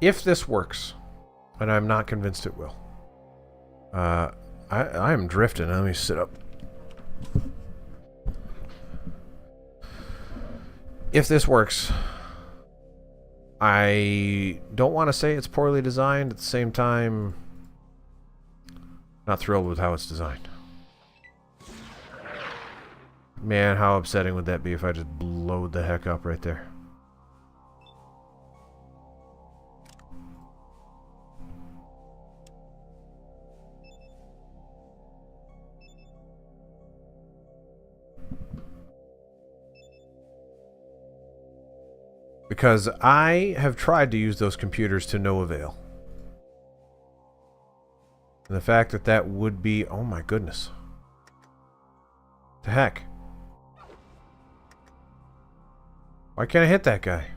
If this works, and I'm not convinced it will, I am drifting. Let me sit up. If this works, I don't want to say it's poorly designed. At the same time, not thrilled with how it's designed. Man, how upsetting would that be if I just blowed the heck up right there? Because I have tried to use those computers to no avail. And the fact that that would be... Oh my goodness. The heck? Why can't I hit that guy?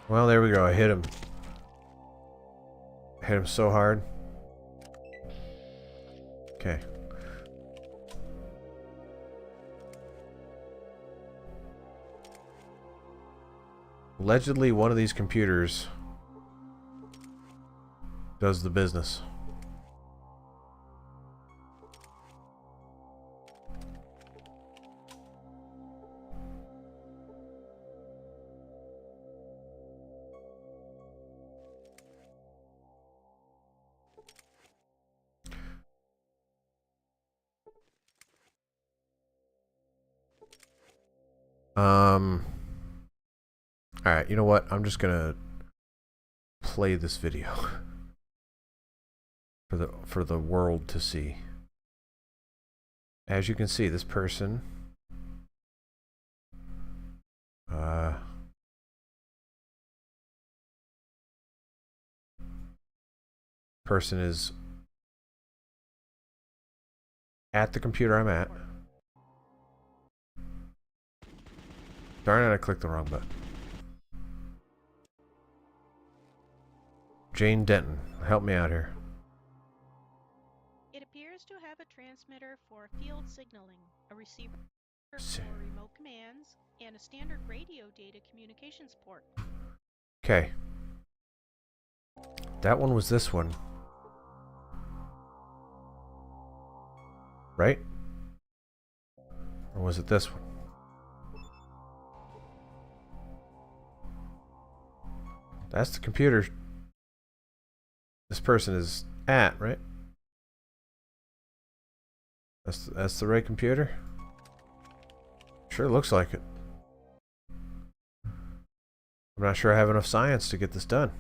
Well, there we go. I hit him. I hit him so hard. Okay. Allegedly, one of these computers does the business. Alright, you know what? I'm just gonna play this video for the world to see. As you can see, this person Person is at the computer I'm at. Darn it, I clicked the wrong button. Jane Denton, help me out here. It appears to have a transmitter for field signaling, a receiver See. for remote commands, and a standard radio data communications port. Okay. That one was this one. Right? Or was it this one? That's the computer this person is at, right? That's the right computer? Sure looks like it. I'm not sure I have enough science to get this done.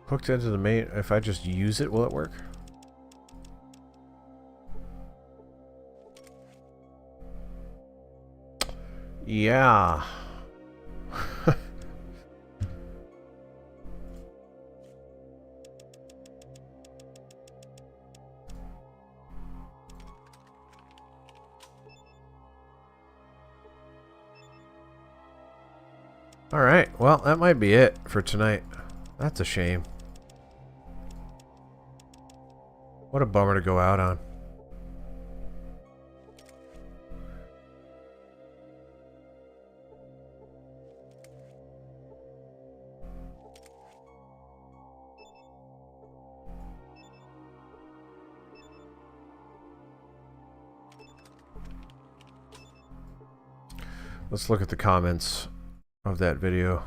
Hooked into the main. If I just use it, will it work? Yeah. Alright, well, that might be it for tonight. That's a shame. What a bummer to go out on. Let's look at the comments of that video.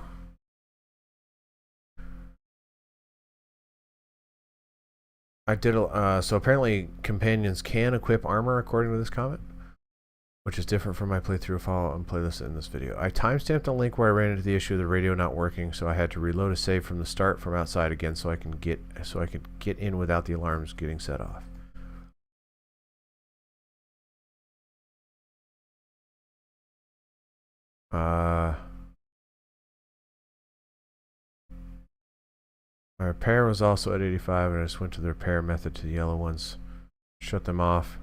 I did so apparently companions can equip armor according to this comment, which is different from my playthrough follow and playlist in this video. I timestamped a link where I ran into the issue of the radio not working, so I had to reload a save from the start from outside again so I could get in without the alarms getting set off. My repair was also at 85, and I just went to the repair method to the yellow ones. Shut them off.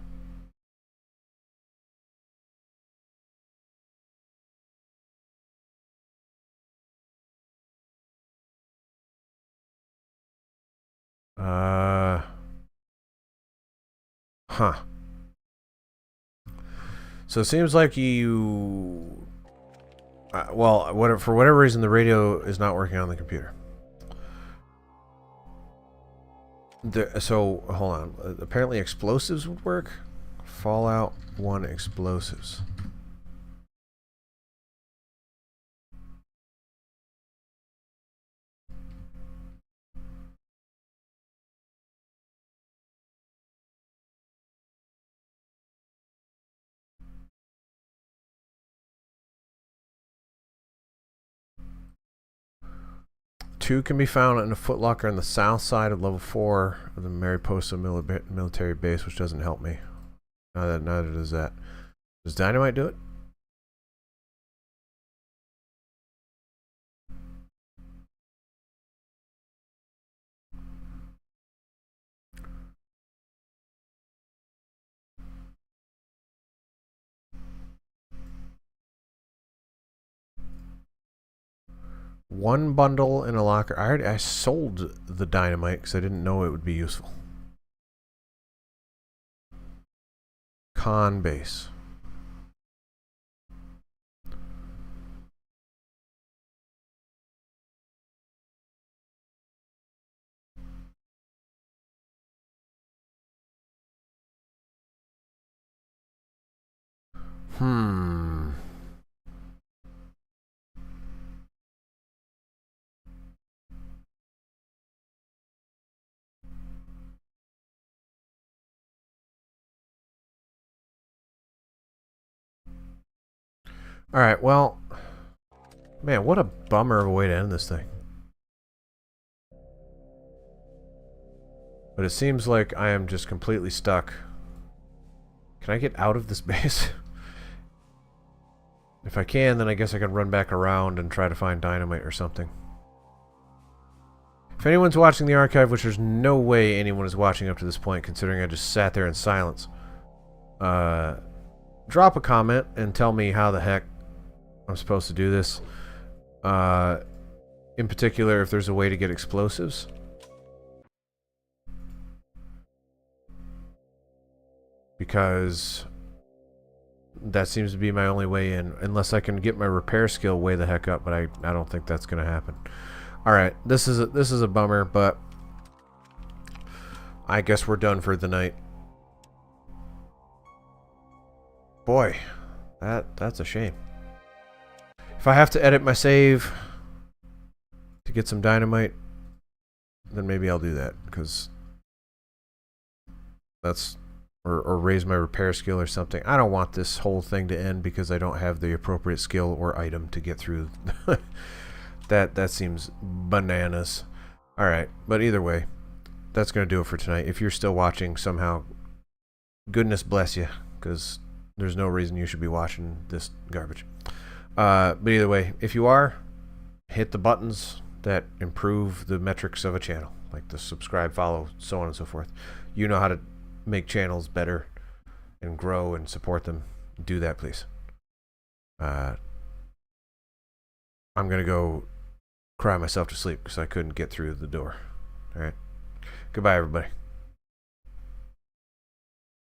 Huh. So it seems like you... well, for whatever reason, the radio is not working on the computer. So, hold on. Apparently explosives would work. Fallout 1 explosives. Two can be found in a footlocker on the south side of level 4 of the Mariposa military base, which doesn't help me. Neither does that. Does dynamite do it? One bundle in a locker. I sold the dynamite because I didn't know it would be useful. Con base. Alright, well... Man, what a bummer of a way to end this thing. But it seems like I am just completely stuck. Can I get out of this base? If I can, then I guess I can run back around and try to find dynamite or something. If anyone's watching the archive, which there's no way anyone is watching up to this point, considering I just sat there in silence, drop a comment and tell me how the heck I'm supposed to do this. In particular, if there's a way to get explosives. Because that seems to be my only way in, unless I can get my repair skill way the heck up, but I don't think that's going to happen. Alright, this is a bummer, but I guess we're done for the night. Boy, that's a shame. If I have to edit my save to get some dynamite, then maybe I'll do that, because that's... Or raise my repair skill or something. I don't want this whole thing to end because I don't have the appropriate skill or item to get through. That seems bananas. Alright, but either way, that's going to do it for tonight. If you're still watching somehow, goodness bless you, because there's no reason you should be watching this garbage. But either way, if you are, hit the buttons that improve the metrics of a channel, like the subscribe, follow, so on and so forth. You know how to make channels better and grow and support them. Do that, please. I'm gonna go cry myself to sleep because I couldn't get through the door. Alright. Goodbye, everybody.